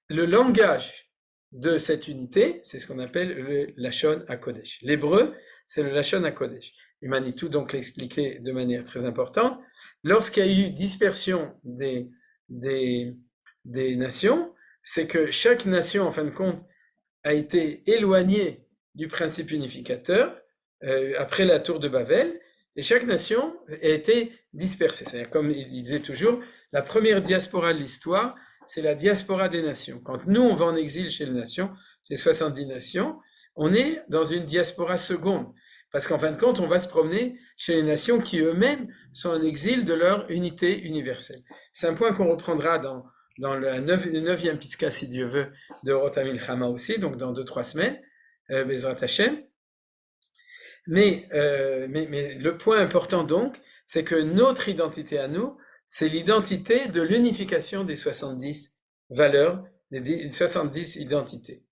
Le langage de cette unité, c'est ce qu'on appelle le Lashon HaKodesh. L'hébreu, c'est le Lashon HaKodesh. Et Manitou donc l'expliquait de manière très importante. Lorsqu'il y a eu dispersion des nations, c'est que chaque nation, en fin de compte, a été éloignée du principe unificateur après la tour de Babel, et chaque nation a été dispersée. C'est-à-dire, comme il disait toujours, la première diaspora de l'histoire, c'est la diaspora des nations. Quand nous, on va en exil chez les nations, les 70 nations, on est dans une diaspora seconde. Parce qu'en fin de compte, on va se promener chez les nations qui eux-mêmes sont en exil de leur unité universelle. C'est un point qu'on reprendra dans le 9e Piska, si Dieu veut, de Orot HaMilchama aussi, donc dans 2-3 semaines, Bezrat Hashem. Mais le point important donc, c'est que notre identité à nous, c'est l'identité de l'unification des 70 valeurs, des 70 identités.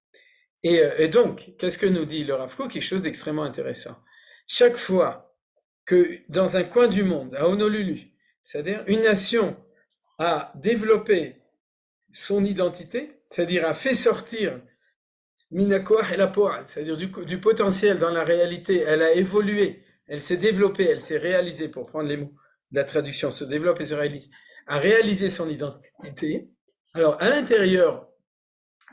Et donc, qu'est-ce que nous dit le Rav Kook? Quelque chose d'extrêmement intéressant. Chaque fois que dans un coin du monde, à Honolulu, c'est-à-dire une nation a développé son identité, c'est-à-dire a fait sortir Minakoach el Hapoal, c'est-à-dire du potentiel dans la réalité, elle a évolué, elle s'est développée, elle s'est réalisée, pour prendre les mots de la traduction, se développe et se réalise, a réalisé son identité. Alors, à l'intérieur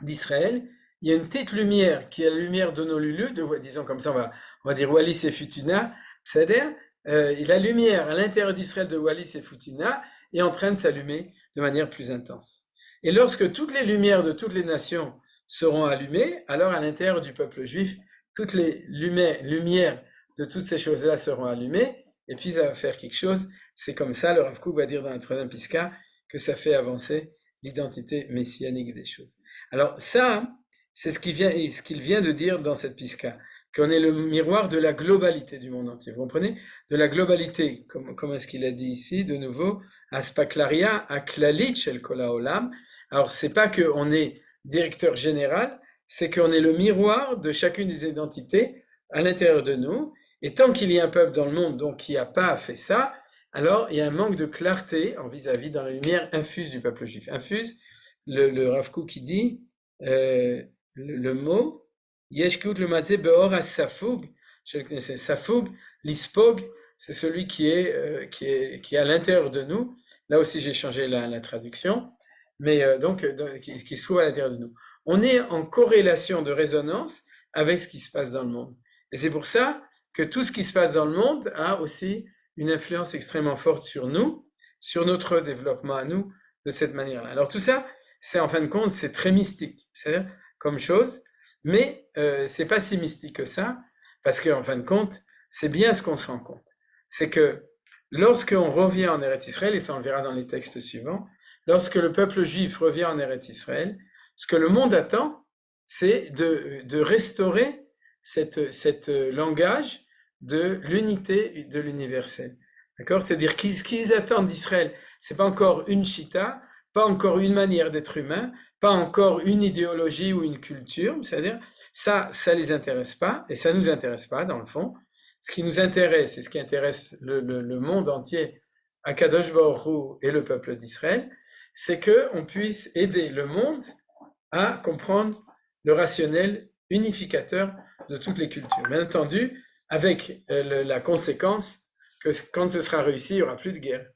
d'Israël, il y a une petite lumière qui est la lumière d'Honolulu, disons comme ça, on va dire Wallis et Futuna, c'est-à-dire la lumière à l'intérieur d'Israël de Wallis et Futuna est en train de s'allumer de manière plus intense. Et lorsque toutes les lumières de toutes les nations seront allumées, alors à l'intérieur du peuple juif, toutes les lumières de toutes ces choses-là seront allumées, et puis ça va faire quelque chose. C'est comme ça, le Rav Kook va dire dans la 3e Piska, que ça fait avancer l'identité messianique des choses. Alors ça, c'est ce qu'il vient de dire dans cette Piska, qu'on est le miroir de la globalité du monde entier. Vous comprenez? De la globalité, comme est-ce qu'il a dit ici, de nouveau, Aspaklaria, Aklalit shel kol haolam. Alors, c'est pas qu'on est directeur général, c'est qu'on est le miroir de chacune des identités à l'intérieur de nous. Et tant qu'il y a un peuple dans le monde donc, qui n'a pas fait ça, alors il y a un manque de clarté en vis-à-vis dans la lumière infuse du peuple juif. Infuse, le Rav Kook qui dit le mot Yeshkut le mazé beor as-safug, safug, l'ispog, c'est celui qui est à l'intérieur de nous. Là aussi j'ai changé la traduction, mais qui se trouve à l'intérieur de nous. On est en corrélation de résonance avec ce qui se passe dans le monde. Et c'est pour ça que tout ce qui se passe dans le monde a aussi une influence extrêmement forte sur nous, sur notre développement à nous, de cette manière-là. Alors tout ça, c'est en fin de compte, c'est très mystique, c'est-à-dire comme chose, mais c'est pas si mystique que ça, parce qu'en fin de compte, c'est bien ce qu'on se rend compte. C'est que lorsqu'on revient en Eretz Israël, et ça on le verra dans les textes suivants, lorsque le peuple juif revient en Eretz Israël, ce que le monde attend, c'est de restaurer cette langage de l'unité de l'universel. D'accord? C'est-à-dire ce qu'ils attendent d'Israël, c'est pas encore une chita, pas encore une manière d'être humain, pas encore une idéologie ou une culture, c'est-à-dire ça les intéresse pas, et ça nous intéresse pas dans le fond. Ce qui nous intéresse, et ce qui intéresse le monde entier, Akadosh Baruch Hu et le peuple d'Israël, c'est qu'on puisse aider le monde à comprendre le rationnel unificateur de toutes les cultures. Bien entendu, avec la conséquence que quand ce sera réussi, il n'y aura plus de guerre.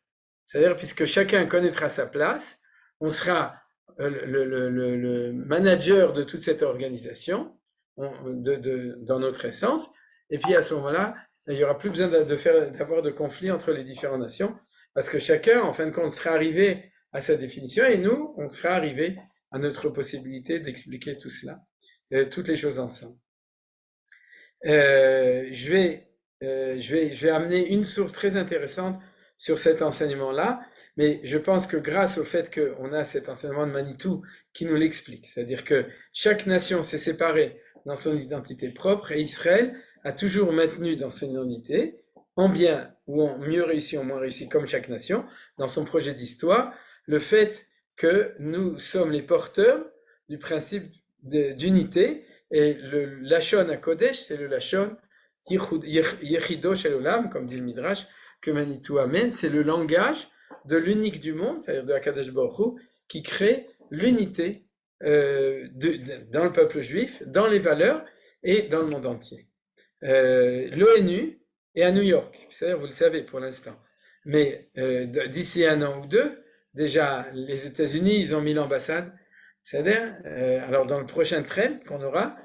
C'est-à-dire, puisque chacun connaîtra sa place, on sera le manager de toute cette organisation, dans notre essence, et puis à ce moment-là, il n'y aura plus besoin d'avoir de conflits entre les différentes nations, parce que chacun, en fin de compte, sera arrivé à sa définition, et nous, on sera arrivé à notre possibilité d'expliquer tout cela, toutes les choses ensemble. Je vais amener une source très intéressante sur cet enseignement-là, mais je pense que grâce au fait qu'on a cet enseignement de Manitou qui nous l'explique, c'est-à-dire que chaque nation s'est séparée dans son identité propre, et Israël a toujours maintenu dans son identité, en bien ou en mieux réussi, en moins réussi, comme chaque nation, dans son projet d'histoire, le fait que nous sommes les porteurs du principe d'unité, et le Lachon à Kodesh, c'est le Lachon Yechido Shel Olam, comme dit le Midrash, que Manitou amène, c'est le langage de l'unique du monde, c'est-à-dire de Akadosh Baruch Hu, qui crée l'unité dans le peuple juif, dans les valeurs et dans le monde entier. L'ONU est à New York, c'est-à-dire, vous le savez pour l'instant, mais d'ici 1 an ou 2, déjà les États-Unis, ils ont mis l'ambassade, c'est-à-dire, alors dans le prochain trem qu'on aura,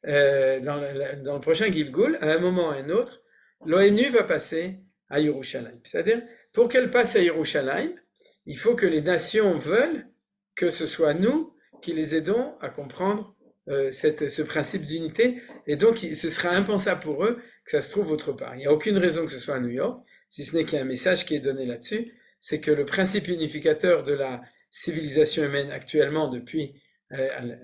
dans le prochain Gilgul, à un moment ou à un autre, l'ONU va passer à Yerushalayim. C'est-à-dire, pour qu'elle passe à Yerushalayim, il faut que les nations veulent que ce soit nous qui les aidons à comprendre ce principe d'unité, et donc ce sera impensable pour eux que ça se trouve autre part. Il n'y a aucune raison que ce soit à New York, si ce n'est qu'il y a un message qui est donné là-dessus, c'est que le principe unificateur de la civilisation humaine actuellement depuis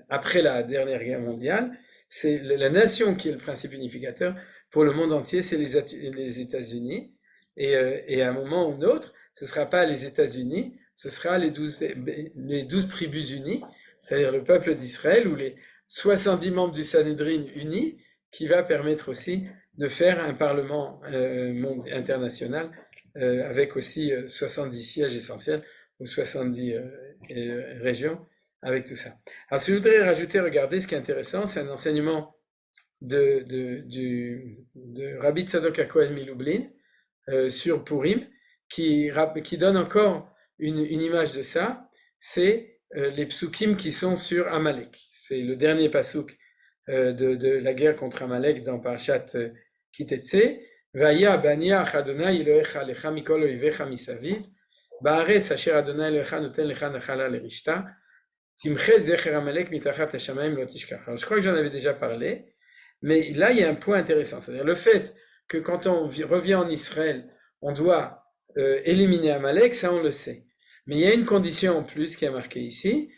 après la dernière guerre mondiale, c'est la nation qui est le principe unificateur pour le monde entier, c'est les États-Unis, et à un moment ou un autre, ce ne sera pas les États-Unis, ce sera les 12 tribus unies, c'est-à-dire le peuple d'Israël ou les 70 membres du Sanhédrin unis, qui va permettre aussi de faire un parlement international avec aussi 70 sièges essentiels ou 70 régions avec tout ça. Alors, si je voudrais rajouter, regardez, ce qui est intéressant, c'est un enseignement de Rabbi Tzadok HaKohen Milublin sur Purim, qui donne encore une image de ça, c'est les psukim qui sont sur Amalek. C'est le dernier pasuk de la guerre contre Amalek dans Parashat Kitetse. Vaya baniach Adonai Elohecha lecha mikol oivecha misaviv, ba'aretz asher Adonai Elohecha noten lecha nachala lerishta, timchet zecher Amalek mitachat hashamayim lo tishkach. Alors je crois que j'en avais déjà parlé, mais là il y a un point intéressant, c'est-à-dire le fait que quand on revient en Israël, on doit éliminer Amalek, ça on le sait. Mais il y a une condition en plus qui est marquée ici.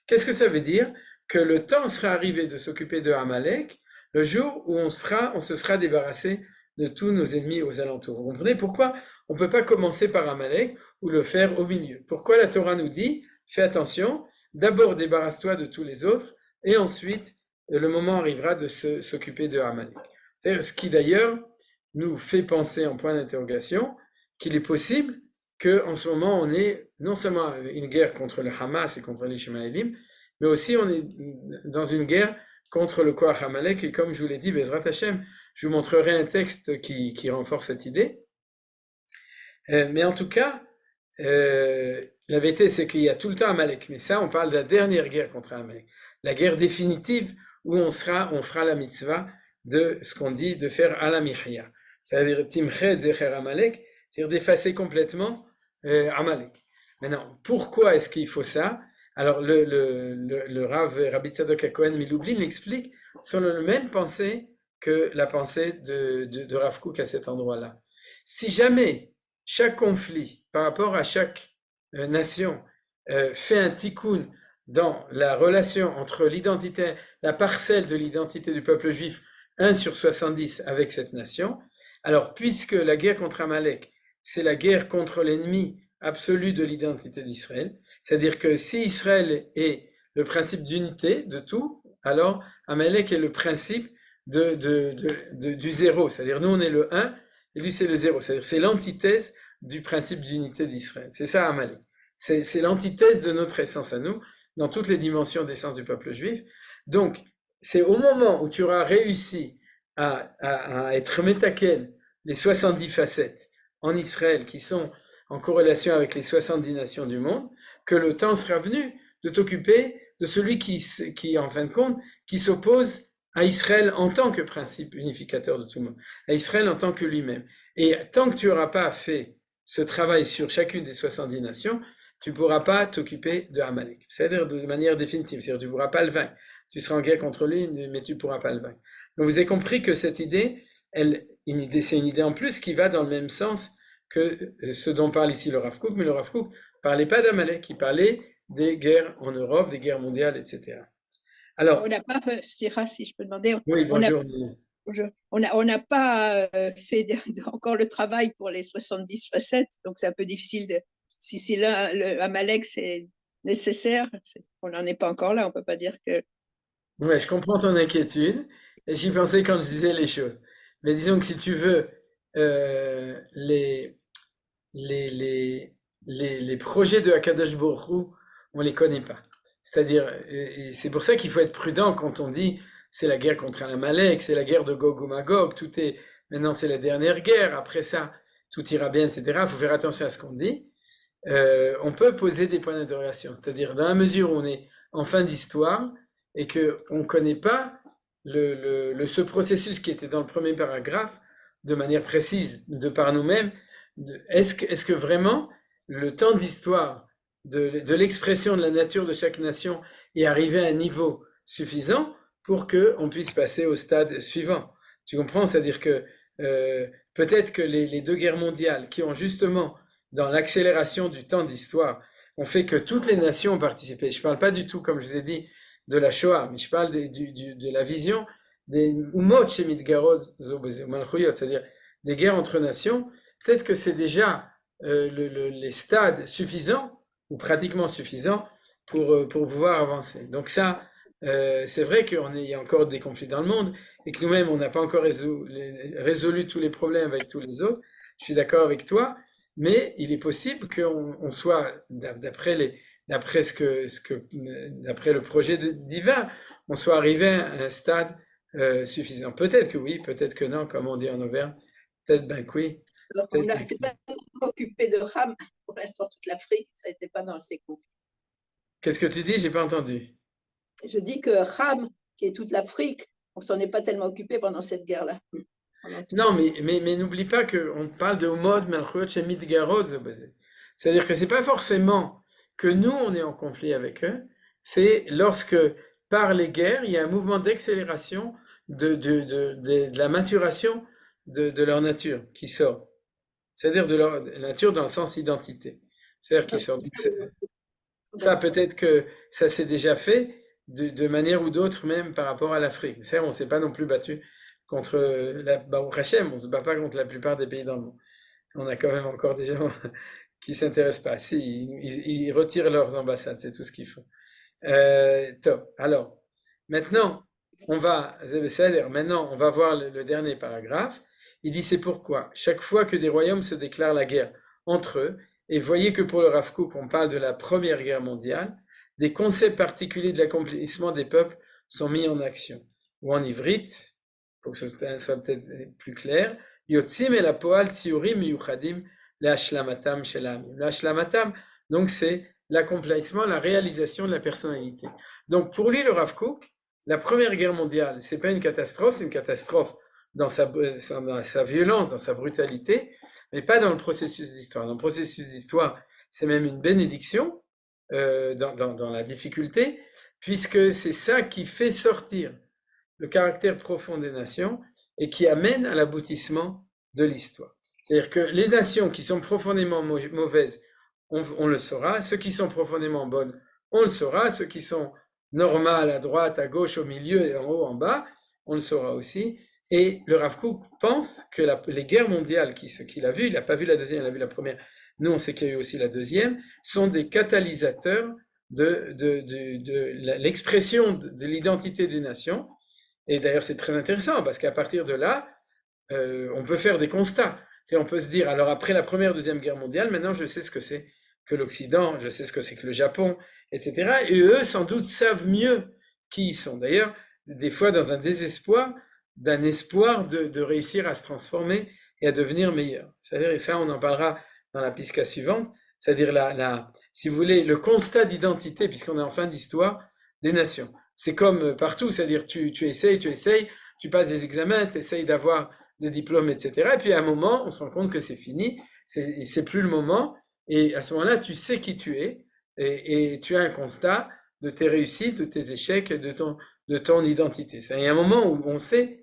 Qu'est-ce que ça veut dire que le temps sera arrivé de s'occuper de Amalek, le jour où on se sera débarrassé de tous nos ennemis aux alentours. Vous comprenez pourquoi on ne peut pas commencer par Amalek ou le faire au milieu? Pourquoi la Torah nous dit, fais attention, d'abord débarrasse-toi de tous les autres, et ensuite le moment arrivera de s'occuper de Amalek. C'est ce qui d'ailleurs nous fait penser en point d'interrogation qu'il est possible qu'en ce moment on ait non seulement une guerre contre le Hamas et contre les Ishmaélim, mais aussi on est dans une guerre contre le Koach Amalek, et comme je vous l'ai dit, Bezrat Hashem, je vous montrerai un texte qui renforce cette idée. Mais en tout cas, la vérité c'est qu'il y a tout le temps Amalek, mais ça on parle de la dernière guerre contre Amalek, la guerre définitive où on fera la mitzvah de ce qu'on dit de faire Alamihya, c'est-à-dire Timchet Zecher Amalek, c'est-à-dire d'effacer complètement Amalek. Maintenant, pourquoi est-ce qu'il faut ça? Alors, le Rav Rabbi Tzadok HaKohen Milublin l'explique sur le même pensée que la pensée de Rav Kook à cet endroit-là. Si jamais chaque conflit par rapport à chaque nation fait un tikkun dans la relation entre l'identité, la parcelle de l'identité du peuple juif 1 sur 70 avec cette nation, alors puisque la guerre contre Amalek, c'est la guerre contre l'ennemi absolu de l'identité d'Israël, c'est-à-dire que si Israël est le principe d'unité de tout, alors Amalek est le principe du zéro, c'est-à-dire nous on est le 1 et lui c'est le 0, c'est-à-dire c'est l'antithèse du principe d'unité d'Israël, c'est ça Amalek, c'est l'antithèse de notre essence à nous, dans toutes les dimensions d'essence du peuple juif. Donc c'est au moment où tu auras réussi à être métaken les 70 facettes en Israël qui sont en corrélation avec les 70 nations du monde, que le temps sera venu de t'occuper de celui qui, en fin de compte, qui s'oppose à Israël en tant que principe unificateur de tout le monde, à Israël en tant que lui-même. Et tant que tu n'auras pas fait ce travail sur chacune des 70 nations, tu ne pourras pas t'occuper de Amalek, c'est-à-dire de manière définitive, c'est-à-dire tu ne pourras pas le vaincre. Tu seras en guerre contre lui, mais tu ne pourras pas le vaincre. Donc vous avez compris que cette idée, c'est une idée en plus qui va dans le même sens que ce dont parle ici le Rav Kook, mais le Rav Kook ne parlait pas d'Amalek, il parlait des guerres en Europe, des guerres mondiales, etc. Alors, on n'a pas, Sira, si je peux demander, oui, bonjour. on n'a pas fait encore le travail pour les 70 facettes, donc c'est un peu difficile de. Si là, le Amalek, c'est nécessaire, on n'en est pas encore là, on ne peut pas dire que. Ouais, je comprends ton inquiétude, et j'y pensais quand je disais les choses. Mais disons que si tu veux, les projets de Akadosh Baruch Hu, on les connaît pas. C'est-à-dire, et c'est pour ça qu'il faut être prudent quand on dit c'est la guerre contre Amalek, c'est la guerre de Gog ou Magog, maintenant c'est la dernière guerre, après ça, tout ira bien, etc. Il faut faire attention à ce qu'on dit. On peut poser des points d'interrogation, c'est-à-dire dans la mesure où on est en fin d'histoire et qu'on ne connaît pas ce processus qui était dans le premier paragraphe de manière précise de par nous-mêmes, est-ce que vraiment le temps d'histoire de l'expression de la nature de chaque nation est arrivé à un niveau suffisant pour qu'on puisse passer au stade suivant? Tu comprends? C'est-à-dire que peut-être que les deux guerres mondiales qui ont justement dans l'accélération du temps d'histoire, on fait que toutes les nations ont participé. Je ne parle pas du tout, comme je vous ai dit, de la Shoah, mais je parle de la vision des Umot Shemidgarot Malchuyot, c'est-à-dire des guerres entre nations. Peut-être que c'est déjà les stades suffisants, ou pratiquement suffisants, pour pouvoir avancer. Donc ça, c'est vrai qu'il y a encore des conflits dans le monde, et que nous-mêmes, on n'a pas encore résolu tous les problèmes avec tous les autres. Je suis d'accord avec toi. Mais il est possible qu'on soit, d'après le projet divin, on soit arrivé à un stade suffisant. Peut-être que oui, peut-être que non, comme on dit en Auvergne. Peut-être ben que oui. On ne s'est pas occupé de Ham pour l'instant, toute l'Afrique, ça n'était pas dans ces conflits. Qu'est-ce que tu dis? J'ai pas entendu. Je dis que Ham, qui est toute l'Afrique, on s'en est pas tellement occupé pendant cette guerre-là. Non, mais n'oublie pas qu'on parle de Umod, Malchuyot, Shemid Garot. C'est-à-dire que c'est pas forcément que nous, on est en conflit avec eux, c'est lorsque, par les guerres, il y a un mouvement d'accélération de la maturation de leur nature qui sort. C'est-à-dire de leur nature dans le sens identité. C'est-à-dire qu'ils sortent. Ça, peut-être que ça s'est déjà fait, de manière ou d'autre, même par rapport à l'Afrique. C'est-à-dire, on ne s'est pas non plus battu contre Baruch Hashem, on ne se bat pas contre la plupart des pays dans le monde. On a quand même encore des gens qui ne s'intéressent pas. Si, ils retirent leurs ambassades, c'est tout ce qu'il faut. Top. Alors, maintenant, on va voir le dernier paragraphe. Il dit c'est pourquoi chaque fois que des royaumes se déclarent la guerre entre eux, et voyez que pour le Rav Kook, on parle de la Première Guerre mondiale, des concepts particuliers de l'accomplissement des peuples sont mis en action. Ou en ivrite, pour que ce soit peut-être plus clair, Yotzim et la poal tsiurim miyuchadim le'ashlamatam shel ha'amim. L'ashlamatam, donc c'est l'accomplissement, la réalisation de la personnalité. Donc pour lui, le Rav Kook, la Première Guerre mondiale, c'est pas une catastrophe, c'est une catastrophe dans sa violence, dans sa brutalité, mais pas dans le processus d'histoire. Dans le processus d'histoire, c'est même une bénédiction dans la difficulté, puisque c'est ça qui fait sortir le caractère profond des nations et qui amène à l'aboutissement de l'histoire. C'est-à-dire que les nations qui sont profondément mauvaises, on le saura, ceux qui sont profondément bonnes, on le saura, ceux qui sont normales à droite, à gauche, au milieu et en haut, en bas, on le saura aussi. Et le Rav Kook pense que les guerres mondiales qu'il a vues, il n'a pas vu la deuxième, il a vu la première, nous on sait qu'il y a eu aussi la deuxième, sont des catalysateurs de l'expression de l'identité des nations. Et d'ailleurs c'est très intéressant parce qu'à partir de là, on peut faire des constats. On peut se dire, alors après la première, deuxième guerre mondiale, maintenant je sais ce que c'est que l'Occident, je sais ce que c'est que le Japon, etc. Et eux sans doute savent mieux qui ils sont. D'ailleurs, des fois dans un désespoir, d'un espoir de réussir à se transformer et à devenir meilleur. C'est-à-dire, et ça on en parlera dans la pisca suivante, c'est-à-dire si vous voulez, le constat d'identité, puisqu'on est en fin d'histoire, des nations. C'est comme partout, c'est-à-dire tu essayes, tu passes des examens, tu essayes d'avoir des diplômes, etc. Et puis à un moment, on se rend compte que c'est fini, c'est plus le moment, et à ce moment-là, tu sais qui tu es, et tu as un constat de tes réussites, de tes échecs, de ton identité. Il y a un moment où on sait.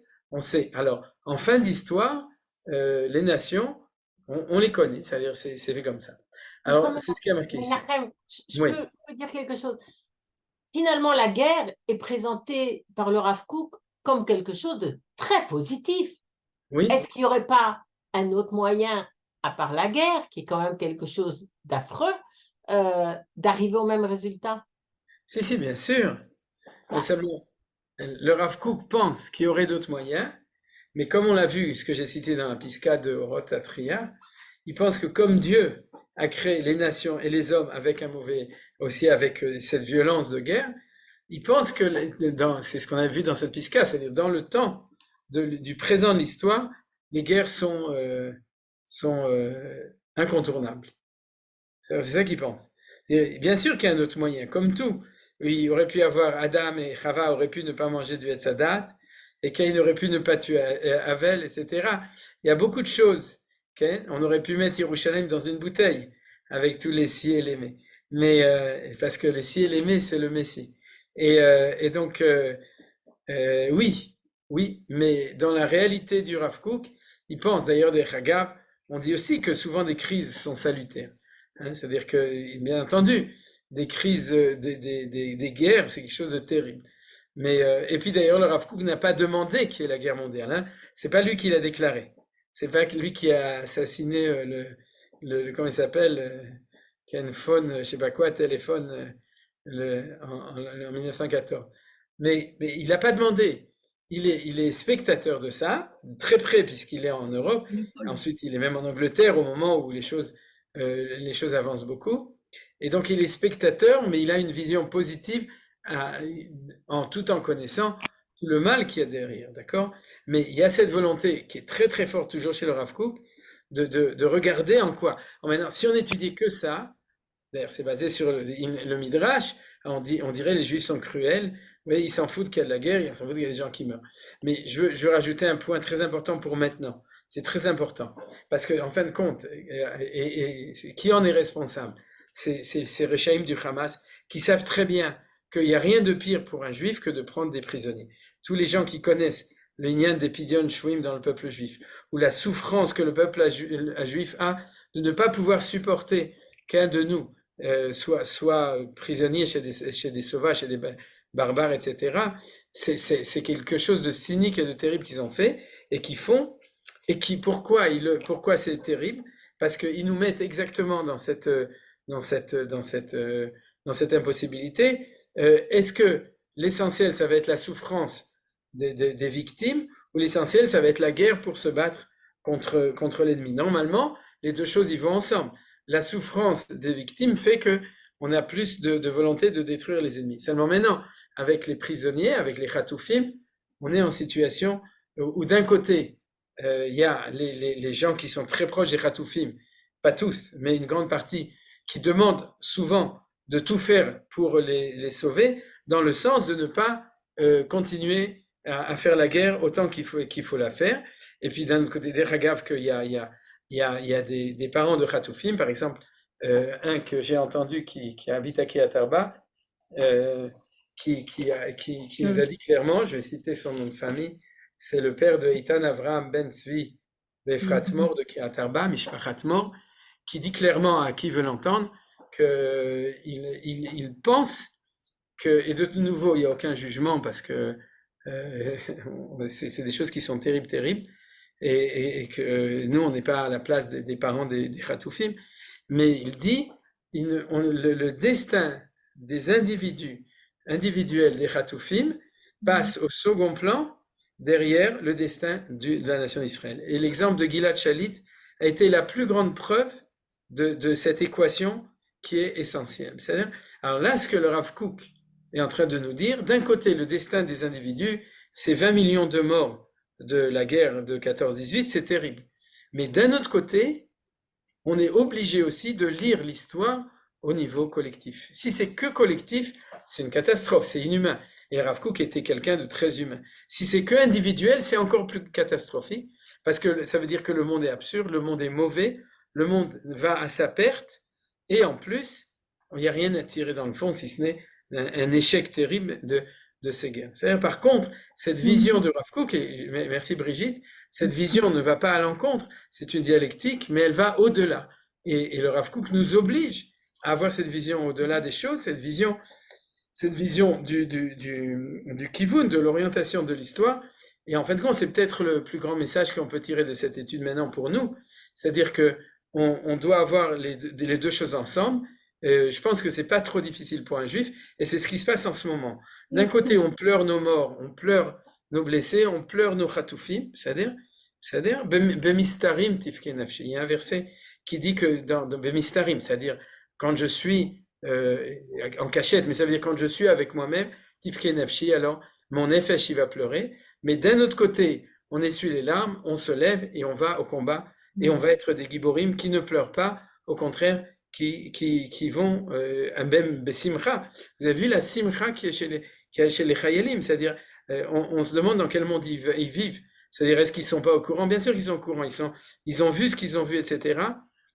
Alors, en fin d'histoire, les nations, on les connaît, c'est-à-dire c'est fait comme ça. Alors, c'est ce qui a marqué ici. Je peux dire quelque chose. Finalement, la guerre est présentée par le Rav Kook comme quelque chose de très positif. Oui. Est-ce qu'il n'y aurait pas un autre moyen, à part la guerre, qui est quand même quelque chose d'affreux, d'arriver au même résultat? Si, bien sûr. Mais simplement, le Rav Kook pense qu'il y aurait d'autres moyens, mais comme on l'a vu, ce que j'ai cité dans la pisca de Rotatria, il pense que comme Dieu a créé les nations et les hommes avec cette violence de guerre, il pense que, c'est ce qu'on a vu dans cette pisca, c'est-à-dire dans le temps du présent de l'histoire, les guerres sont incontournables. C'est ça qu'il pense. Et bien sûr qu'il y a un autre moyen, comme tout. Il aurait pu avoir Adam et Chava auraient pu ne pas manger du Etz Hadat, et Caïn aurait pu ne pas tuer Avel, etc. Il y a beaucoup de choses. On aurait pu mettre Yerushalayim dans une bouteille avec tous les si et les mais. Mais parce que les si et les mais, c'est le Messie. Et donc, oui, mais dans la réalité du Rav Kook, il pense d'ailleurs des Chagav, on dit aussi que souvent des crises sont salutaires. C'est-à-dire que, bien entendu, des crises, des guerres, c'est quelque chose de terrible. Mais et puis d'ailleurs, le Rav Kook n'a pas demandé qu'il y ait la guerre mondiale. C'est pas lui qui l'a déclaré. C'est pas lui qui a assassiné comment il s'appelle, Ken Phone, je sais pas quoi, téléphone en 1914. Mais il n'a pas demandé. Il est spectateur de ça, très près puisqu'il est en Europe. Ensuite, il est même en Angleterre au moment où les choses avancent beaucoup. Et donc, il est spectateur, mais il a une vision positive tout en connaissant tout le mal qu'il y a derrière, d'accord? Mais il y a cette volonté qui est très très forte toujours chez le Rav Kook de regarder en quoi. Maintenant, si on étudiait que ça, d'ailleurs c'est basé sur le Midrash, on dirait les Juifs sont cruels, mais ils s'en foutent qu'il y a de la guerre, ils s'en foutent qu'il y a des gens qui meurent. Mais je veux rajouter un point très important pour maintenant. C'est très important. Parce qu'en fin de compte, qui en est responsable? C'est ces Rechaïm du Hamas qui savent très bien qu'il n'y a rien de pire pour un juif que de prendre des prisonniers. Tous les gens qui connaissent le Inyan des Pidyon Shvuim dans le peuple juif, ou la souffrance que le peuple juif a de ne pas pouvoir supporter qu'un de nous soit prisonniers chez des sauvages, chez des barbares, etc. C'est quelque chose de cynique et de terrible qu'ils ont fait et qu'ils font. Et pourquoi c'est terrible? Parce qu'ils nous mettent exactement dans cette impossibilité. Est-ce que l'essentiel, ça va être la souffrance des victimes, ou l'essentiel, ça va être la guerre pour se battre contre l'ennemi? Normalement, les deux choses, ils vont ensemble. La souffrance des victimes fait que on a plus de volonté de détruire les ennemis. Seulement maintenant, avec les prisonniers, avec les Khatoufim, on est en situation où d'un côté, il y a les gens qui sont très proches des Khatoufim, pas tous, mais une grande partie, qui demandent souvent de tout faire pour les sauver, dans le sens de ne pas continuer à faire la guerre autant qu'il faut la faire. Et puis d'un autre côté, des ragaves, qu'il y a des parents de Khatoufim, par exemple, un que j'ai entendu qui habite à Kiatarba, qui nous a dit clairement, je vais citer son nom de famille, c'est le père de Eitan Avraham Ben Tzvi Befrat Mor de Kiatarba, Mishpachat Mor, qui dit clairement à qui veut l'entendre qu'il pense que, et de nouveau, il n'y a aucun jugement parce que c'est des choses qui sont terribles, terribles, et que nous, on n'est pas à la place des parents des Khatoufim, mais il dit le destin des individuels des Khatoufim passe au second plan derrière le destin de la nation d'Israël. Et l'exemple de Gilad Shalit a été la plus grande preuve de cette équation qui est essentielle. C'est-à-dire, alors là, ce que le Rav Kook est en train de nous dire, d'un côté, le destin des individus, c'est 20 millions de morts de la guerre de 14-18, c'est terrible. Mais d'un autre côté, on est obligé aussi de lire l'histoire au niveau collectif. Si c'est que collectif, c'est une catastrophe, c'est inhumain. Et Rav Kook était quelqu'un de très humain. Si c'est que individuel, c'est encore plus catastrophique, parce que ça veut dire que le monde est absurde, le monde est mauvais, le monde va à sa perte, et en plus, il n'y a rien à tirer dans le fond, si ce n'est un échec terrible de ces guerres. C'est-à-dire, par contre, cette vision de Rav Kook, et merci Brigitte, cette vision ne va pas à l'encontre, c'est une dialectique, mais elle va au-delà. Et le Rav Kook nous oblige à avoir cette vision au-delà des choses, cette vision du kivun, de l'orientation de l'histoire. Et en fin de compte, c'est peut-être le plus grand message qu'on peut tirer de cette étude maintenant pour nous, c'est-à-dire que on doit avoir les deux choses ensemble. Je pense que c'est pas trop difficile pour un juif, et c'est ce qui se passe en ce moment. D'un côté, on pleure nos morts, on pleure nos blessés, on pleure nos chatoufim, c'est-à-dire bemistarim tifke nafshi. Il y a un verset qui dit que dans bemistarim, c'est-à-dire quand je suis en cachette, mais ça veut dire quand je suis avec moi-même, tifke nafshi, alors mon nefesh il va pleurer. Mais d'un autre côté, on essuie les larmes, on se lève et on va au combat, et on va être des giborim qui ne pleurent pas, au contraire, qui vont un bem besimcha. Vous avez vu la simcha qui est chez les chayalim, c'est-à-dire on se demande dans quel monde ils vivent. C'est-à-dire, est-ce qu'ils sont pas au courant? Bien sûr qu'ils sont au courant, ils ont vu ce qu'ils ont vu, etc.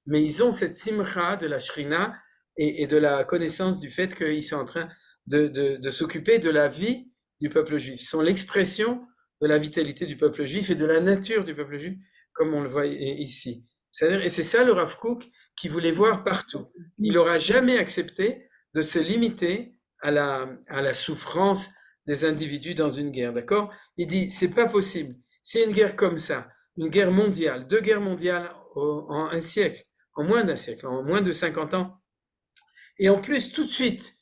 Mais ils ont cette simcha de la shrina et de la connaissance du fait qu'ils sont en train de s'occuper de la vie du peuple juif. Ils sont l'expression de la vitalité du peuple juif et de la nature du peuple juif, comme on le voit ici. C'est-à-dire, et c'est ça le Rav Kook qui voulait voir partout. Il n'aura jamais accepté de se limiter à la souffrance des individus dans une guerre, d'accord? Il dit, c'est pas possible. C'est une guerre comme ça, une guerre mondiale, 2 guerres mondiales en un siècle, en moins d'un siècle, en moins de 50 ans. Et en plus, tout de suite,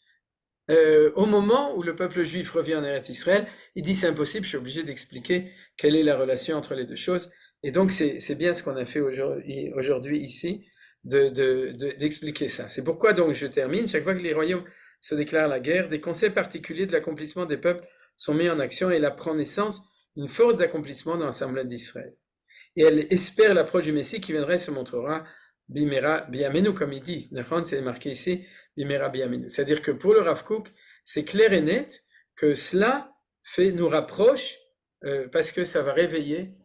au moment où le peuple juif revient en Eretz Israël, il dit, c'est impossible, je suis obligé d'expliquer quelle est la relation entre les deux choses. Et donc, c'est bien ce qu'on a fait aujourd'hui ici, d'expliquer ça. C'est pourquoi donc je termine. Chaque fois que les royaumes se déclarent la guerre, des concepts particuliers de l'accomplissement des peuples sont mis en action et là prend naissance une force d'accomplissement dans l'Assemblée d'Israël. Et elle espère l'approche du Messie qui viendrait se montrera bimera biamenu, comme il dit. C'est marqué ici, bimera biamenu. C'est-à-dire que pour le Rav Kook, c'est clair et net que cela nous rapproche parce que ça va réveiller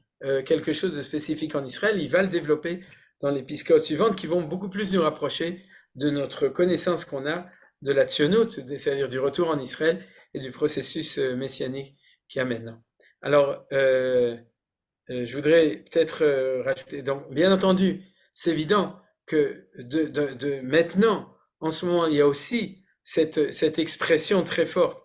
quelque chose de spécifique en Israël. Il va le développer dans les piscotes suivantes qui vont beaucoup plus nous rapprocher de notre connaissance qu'on a de la tzionut, c'est-à-dire du retour en Israël et du processus messianique qui amène. Alors, je voudrais peut-être rajouter, donc bien entendu, c'est évident que de maintenant, en ce moment, il y a aussi cette expression très forte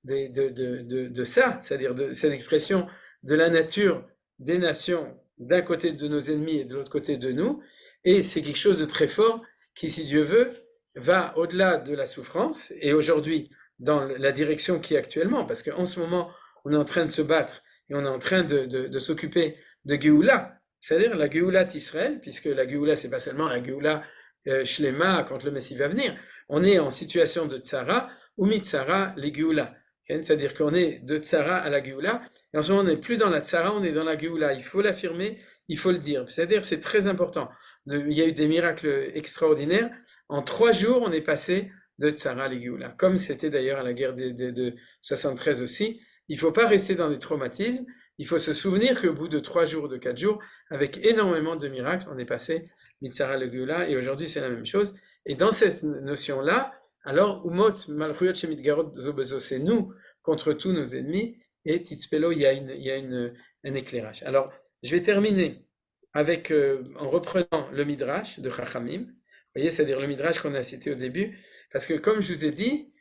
de ça, c'est-à-dire de cette expression de la nature des nations d'un côté de nos ennemis et de l'autre côté de nous, et c'est quelque chose de très fort qui, si Dieu veut, va au-delà de la souffrance, et aujourd'hui, dans la direction qui est actuellement, parce qu'en ce moment, on est en train de se battre, et on est en train de s'occuper de Géoula, c'est-à-dire la Géoula d'Israël, puisque la Géoula, c'est pas seulement la Géoula Shlema, quand le Messie va venir, on est en situation de Tsara, ou Mitsara, les Géoula, c'est-à-dire qu'on est de Tsara à la Géoula, et en ce moment, on n'est plus dans la Tsara, on est dans la Géoula, il faut l'affirmer, il faut le dire, c'est-à-dire c'est très important, il y a eu des miracles extraordinaires, en 3 jours, on est passé de Tsara à la Géoula, comme c'était d'ailleurs à la guerre de 73 aussi. Il ne faut pas rester dans des traumatismes, il faut se souvenir qu'au bout de 3 jours, de 4 jours, avec énormément de miracles, on est passé Mitsara à la Géoula, et aujourd'hui c'est la même chose. Et dans cette notion-là, alors, Umot Malchuyot Shemitgarot Zobezo, c'est nous contre tous nos ennemis, et Titzpelo, il y a un éclairage. Alors, je vais terminer avec, en reprenant le Midrash de Chachamim, vous voyez, c'est-à-dire le Midrash qu'on a cité au début, parce que comme je vous ai dit,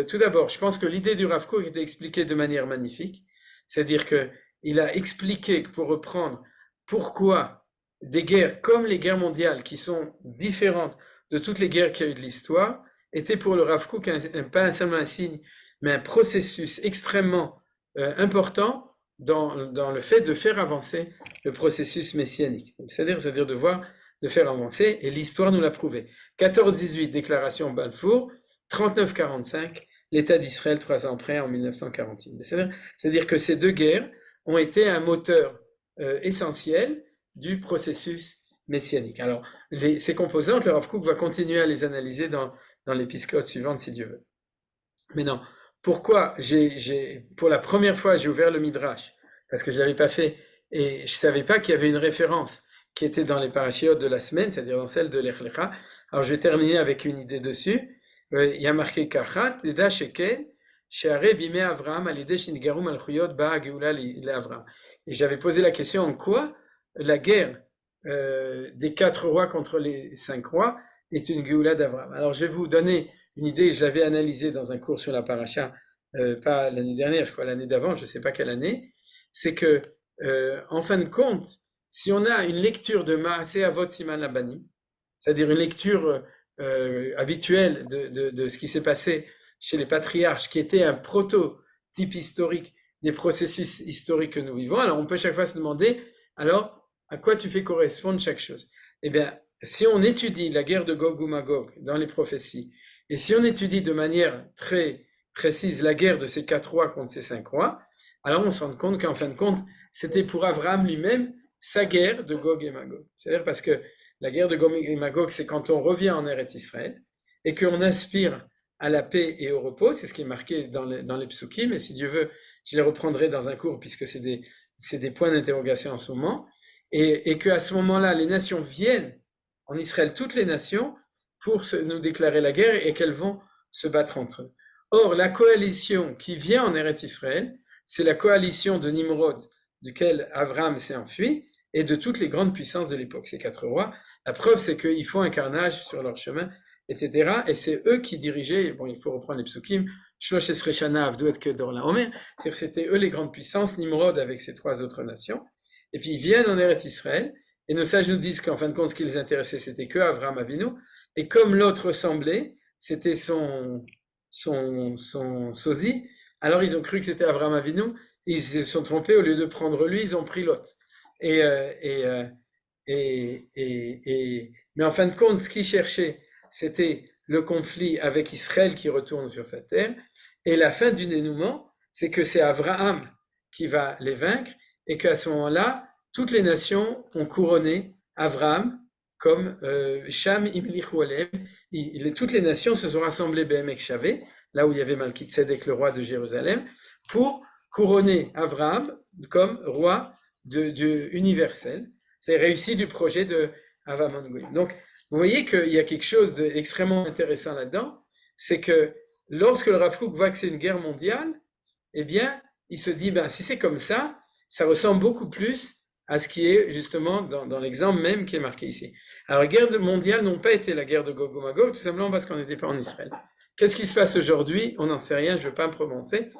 tout d'abord, je pense que l'idée du Rav Kook était expliquée de manière magnifique, c'est-à-dire qu'il a expliqué, pour reprendre, pourquoi des guerres comme les guerres mondiales, qui sont différentes de toutes les guerres qu'il y a eu de l'histoire, étaient pour le Rav Kook pas seulement un signe, mais un processus extrêmement important dans le fait de faire avancer le processus messianique. C'est-à-dire de faire avancer, et l'histoire nous l'a prouvé. 14-18, déclaration Balfour, 39-45, l'État d'Israël 3 ans après, en 1948. C'est-à-dire que ces 2 guerres ont été un moteur essentiel du processus messianique. Alors, ces composantes, le Rav Kook va continuer à les analyser dans l'épiscope suivante, si Dieu veut. Mais non, pourquoi pour la première fois, j'ai ouvert le Midrash, parce que je ne l'avais pas fait, et je ne savais pas qu'il y avait une référence qui était dans les parashiot de la semaine, c'est-à-dire dans celle de Lech Lecha. Alors, je vais terminer avec une idée dessus. Il y a marqué Kachat, Teda Sheken, Sheare Bime Avraham, Alide Shingaru Malchuyot Ba Geula l'Avraham. Et j'avais posé la question en quoi la guerre des 4 rois contre les 5 rois est une Geoula d'Avraham. Alors, je vais vous donner une idée, je l'avais analysée dans un cours sur la paracha, pas l'année dernière, je crois l'année d'avant, je ne sais pas quelle année, c'est que, en fin de compte, si on a une lecture de Maaseh Avot Siman Labanim, c'est-à-dire une lecture habituelle de ce qui s'est passé chez les patriarches, qui était un prototype historique des processus historiques que nous vivons, alors on peut chaque fois se demander, alors, à quoi tu fais correspondre chaque chose? Eh bien, si on étudie la guerre de Gog ou Magog dans les prophéties, et si on étudie de manière très précise la guerre de ces 4 rois contre ces 5 rois, alors on se rend compte qu'en fin de compte, c'était pour Abraham lui-même sa guerre de Gog et Magog. C'est-à-dire parce que la guerre de Gog et Magog, c'est quand on revient en Eretz Israël et qu'on aspire à la paix et au repos, c'est ce qui est marqué dans les psukim, et si Dieu veut, je les reprendrai dans un cours puisque c'est des points d'interrogation en ce moment, et qu'à ce moment-là, les nations viennent en Israël, toutes les nations, pour nous déclarer la guerre et qu'elles vont se battre entre eux. Or, la coalition qui vient en Eretz Israël, c'est la coalition de Nimrod, duquel Abraham s'est enfui, et de toutes les grandes puissances de l'époque, ces 4 rois. La preuve, c'est qu'ils font un carnage sur leur chemin, etc. Et c'est eux qui dirigeaient, bon, il faut reprendre les psukim, Shlosh Esrei Shana Avdu et Kedor Laomer, c'est-à-dire que c'était eux les grandes puissances, Nimrod avec ses 3 autres nations, et puis ils viennent en Eretz Israël, et nos sages nous disent qu'en fin de compte, ce qui les intéressait, c'était que Avraham Avinu, et comme l'autre ressemblait, c'était son sosie, alors ils ont cru que c'était Avraham Avinu, et ils se sont trompés, au lieu de prendre lui, ils ont pris l'autre. Mais en fin de compte, ce qu'ils cherchaient, c'était le conflit avec Israël qui retourne sur sa terre, et la fin du dénouement, c'est que c'est Abraham qui va les vaincre, et qu'à ce moment-là, toutes les nations ont couronné Abraham comme Sham Imlichu Alem. Toutes les nations se sont rassemblées Be'emek Shavé, là où il y avait Malkitzedek, le roi de Jérusalem, pour couronner Abraham comme roi universel. C'est réussi du projet de Avraham Goïm. Donc, vous voyez qu'il y a quelque chose d'extrêmement intéressant là-dedans, c'est que lorsque le Rav Kook voit que c'est une guerre mondiale, eh bien, il se dit, si c'est comme ça, ça ressemble beaucoup plus à ce qui est justement dans l'exemple même qui est marqué ici. Alors, les guerres mondiales n'ont pas été la guerre de Gog et Magog, tout simplement parce qu'on n'était pas en Israël. Qu'est-ce qui se passe aujourd'hui? On n'en sait rien, je ne veux pas me prononcer.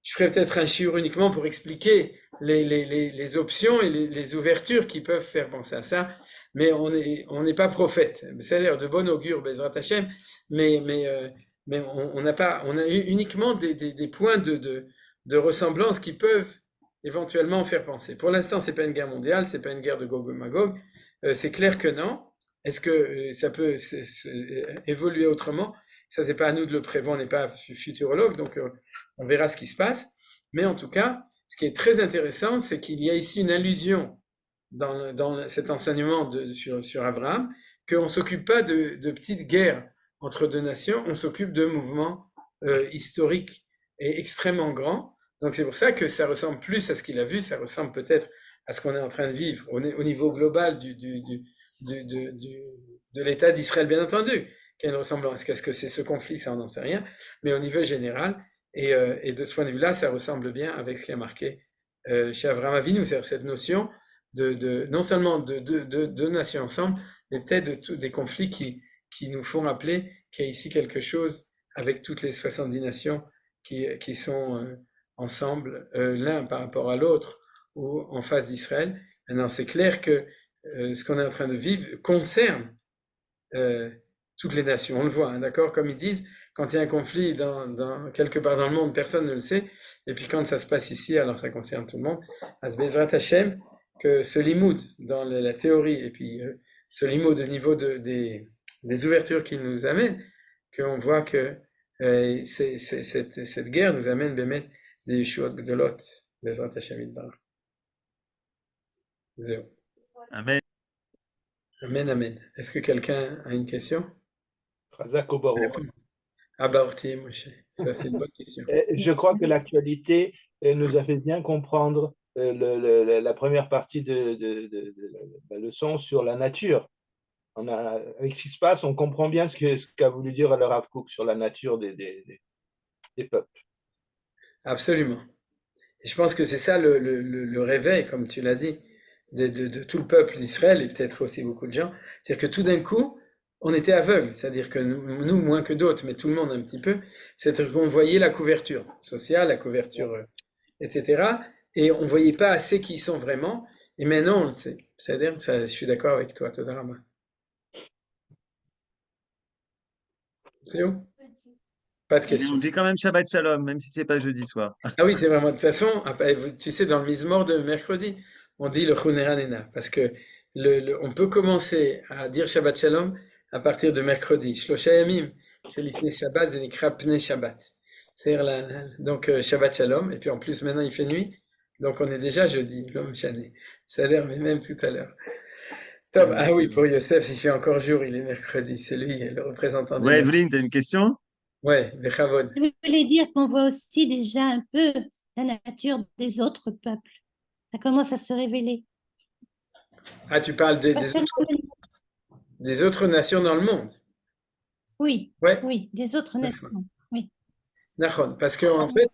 Je ferai peut-être un shiur uniquement pour expliquer les options et les ouvertures qui peuvent faire penser à ça, mais on n'est pas prophète. C'est-à-dire de bon augure, Bezrat Hashem, mais on a uniquement des points de ressemblance qui peuvent éventuellement faire penser. Pour l'instant, c'est pas une guerre mondiale, c'est pas une guerre de Gog et Magog. C'est clair que non. Est-ce que ça peut évoluer autrement? Ça, c'est pas à nous de le prévoir, on n'est pas futurologue, donc on verra ce qui se passe. Mais en tout cas, ce qui est très intéressant, c'est qu'il y a ici une allusion dans cet enseignement sur Abraham, qu'on ne s'occupe pas de petites guerres entre deux nations, on s'occupe de mouvements historiques et extrêmement grands. Donc c'est pour ça que ça ressemble plus à ce qu'il a vu, ça ressemble peut-être à ce qu'on est en train de vivre au niveau global de l'État d'Israël, bien entendu, qu'il y a une ressemblance. Qu'est-ce que c'est ce conflit? Ça, on n'en sait rien. Mais au niveau général, et de ce point de vue-là, ça ressemble bien avec ce qui est marqué chez Avraham Avinu, c'est-à-dire cette notion non seulement de deux nations ensemble, mais peut-être des conflits qui nous font rappeler qu'il y a ici quelque chose avec toutes les 70 nations qui sont ensemble, l'un par rapport à l'autre, ou en face d'Israël. Maintenant, c'est clair que ce qu'on est en train de vivre concerne toutes les nations. On le voit, hein, d'accord? Comme ils disent, quand il y a un conflit quelque part dans le monde, personne ne le sait. Et puis quand ça se passe ici, alors ça concerne tout le monde. As Bezrat Hashem, que ce limoud dans la théorie, et puis ce limoud au niveau des ouvertures qu'il nous amène, qu'on voit que cette guerre nous amène bémet des Yeshuot Gdolot. Bezrat Hashem Yitbarach. Zéro. Amen. Amen, amen. Est-ce que quelqu'un a une question? Chazak ou Baruch. Ah bah Orti, Moshe, ça c'est une bonne question. Je crois que l'actualité nous a fait bien comprendre la première partie de la leçon sur la nature. Avec ce qui se passe, on comprend bien ce qu'a voulu dire le Rav Kook sur la nature des peuples. Absolument. Et je pense que c'est ça le réveil, comme tu l'as dit, de tout le peuple d'Israël et peut-être aussi beaucoup de gens. C'est-à-dire que tout d'un coup, on était aveugles, c'est-à-dire que nous moins que d'autres, mais tout le monde un petit peu, c'est-à-dire qu'on voyait la couverture sociale, la couverture, etc. Et on ne voyait pas assez qui ils sont vraiment. Et maintenant, on le sait. C'est-à-dire, je suis d'accord avec toi, Todarama. C'est où? Pas de On question. dit quand même Shabbat Shalom, même si c'est pas jeudi soir. Ah oui, c'est vraiment. De toute façon, tu sais, dans le Mizmor de mercredi, on dit le Chuneranena, parce que on peut commencer à dire Shabbat Shalom à partir de mercredi. Shlosha Yamim, Shelifnei Shabbat, Zenikra Pnei Shabbat. C'est-à-dire donc Shabbat Shalom, et puis en plus maintenant il fait nuit, donc on est déjà jeudi, l'homme chané. C'est-à-dire, mais même tout à l'heure. Top. Ah oui, pour Yosef, il fait encore jour, il est mercredi, c'est lui le représentant des Ouais, mercredis. Evelyne, tu as une question? Ouais, Bechavod. Je voulais dire qu'on voit aussi déjà un peu la nature des autres peuples. Ça commence à se révéler. Ah, tu parles des autres nations dans le monde. Oui, Ouais. oui, des autres nations. Oui. D'accord, parce qu'en fait,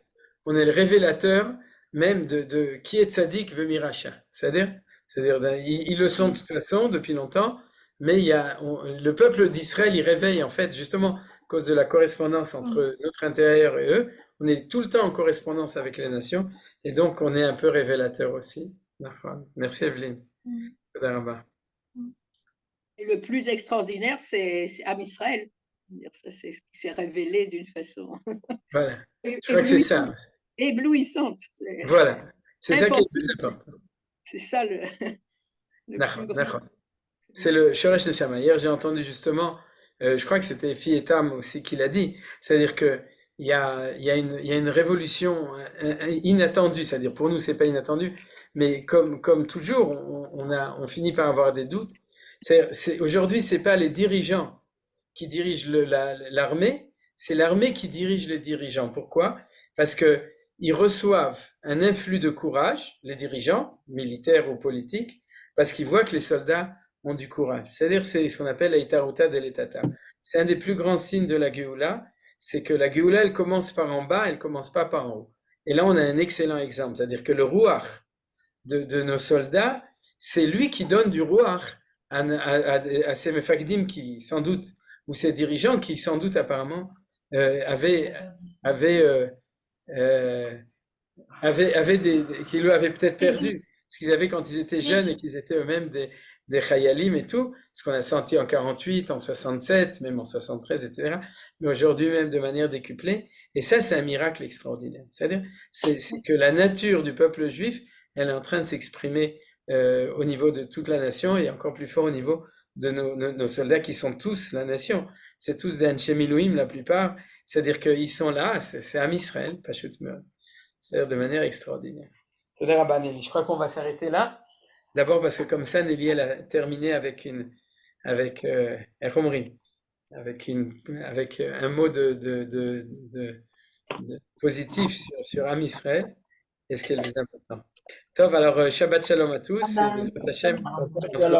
on est le révélateur même de qui est tzaddik veut miracha. C'est-à-dire ils le sont de toute façon depuis longtemps, mais le peuple d'Israël, il réveille en fait justement à cause de la correspondance entre notre intérieur et eux. On est tout le temps en correspondance avec les nations, et donc on est un peu révélateur aussi. D'accord. Merci Evelyne. Todarabah. Et le plus extraordinaire, c'est Am Israël. Ça, c'est ce qui s'est révélé d'une façon Voilà. Je crois que c'est ça. éblouissante. Voilà. C'est ça qui est le plus important. important. C'est ça le plus grand. D'accord. C'est le Shoresh Neshama. Hier, j'ai entendu justement, je crois que c'était Fietam aussi qui l'a dit, c'est-à-dire que il y a une révolution inattendue, c'est-à-dire pour nous c'est pas inattendu, mais comme toujours, on finit par avoir des doutes. Aujourd'hui, c'est pas les dirigeants qui dirigent l'armée, c'est l'armée qui dirige les dirigeants. Pourquoi? Parce que ils reçoivent un influx de courage, les dirigeants, militaires ou politiques, parce qu'ils voient que les soldats ont du courage. C'est-à-dire, c'est ce qu'on appelle la Itaruta de l'Etata. C'est un des plus grands signes de la Géoula, c'est que la Géoula, elle commence par en bas, elle commence pas par en haut. Et là, on a un excellent exemple, c'est-à-dire que le Ruach de nos soldats, c'est lui qui donne du roi à ces mefakdim qui, sans doute, ou ces dirigeants qui, sans doute, apparemment, avaient qui lui avaient peut-être perdu ce qu'ils avaient quand ils étaient jeunes et qu'ils étaient eux-mêmes des chayalim et tout, ce qu'on a senti en 48, en 67, même en 73, etc. Mais aujourd'hui même de manière décuplée. Et ça, c'est un miracle extraordinaire. C'est-à-dire, c'est que la nature du peuple juif, elle est en train de s'exprimer au niveau de toute la nation et encore plus fort au niveau de nos soldats qui sont tous la nation. C'est tous des Anshe Milouim, la plupart. C'est-à-dire qu'ils sont là, c'est Am Israël, Pashut Meod. C'est-à-dire de manière extraordinaire. C'est-à-dire, Nelly, je crois qu'on va s'arrêter là. D'abord parce que comme ça, Nelly, elle a terminé avec avec un mot de positif sur Am Israël. Et ce qui est le plus important. Tov, alors Shabbat Shalom à tous. Et Bezrat Hashem, on se retrouve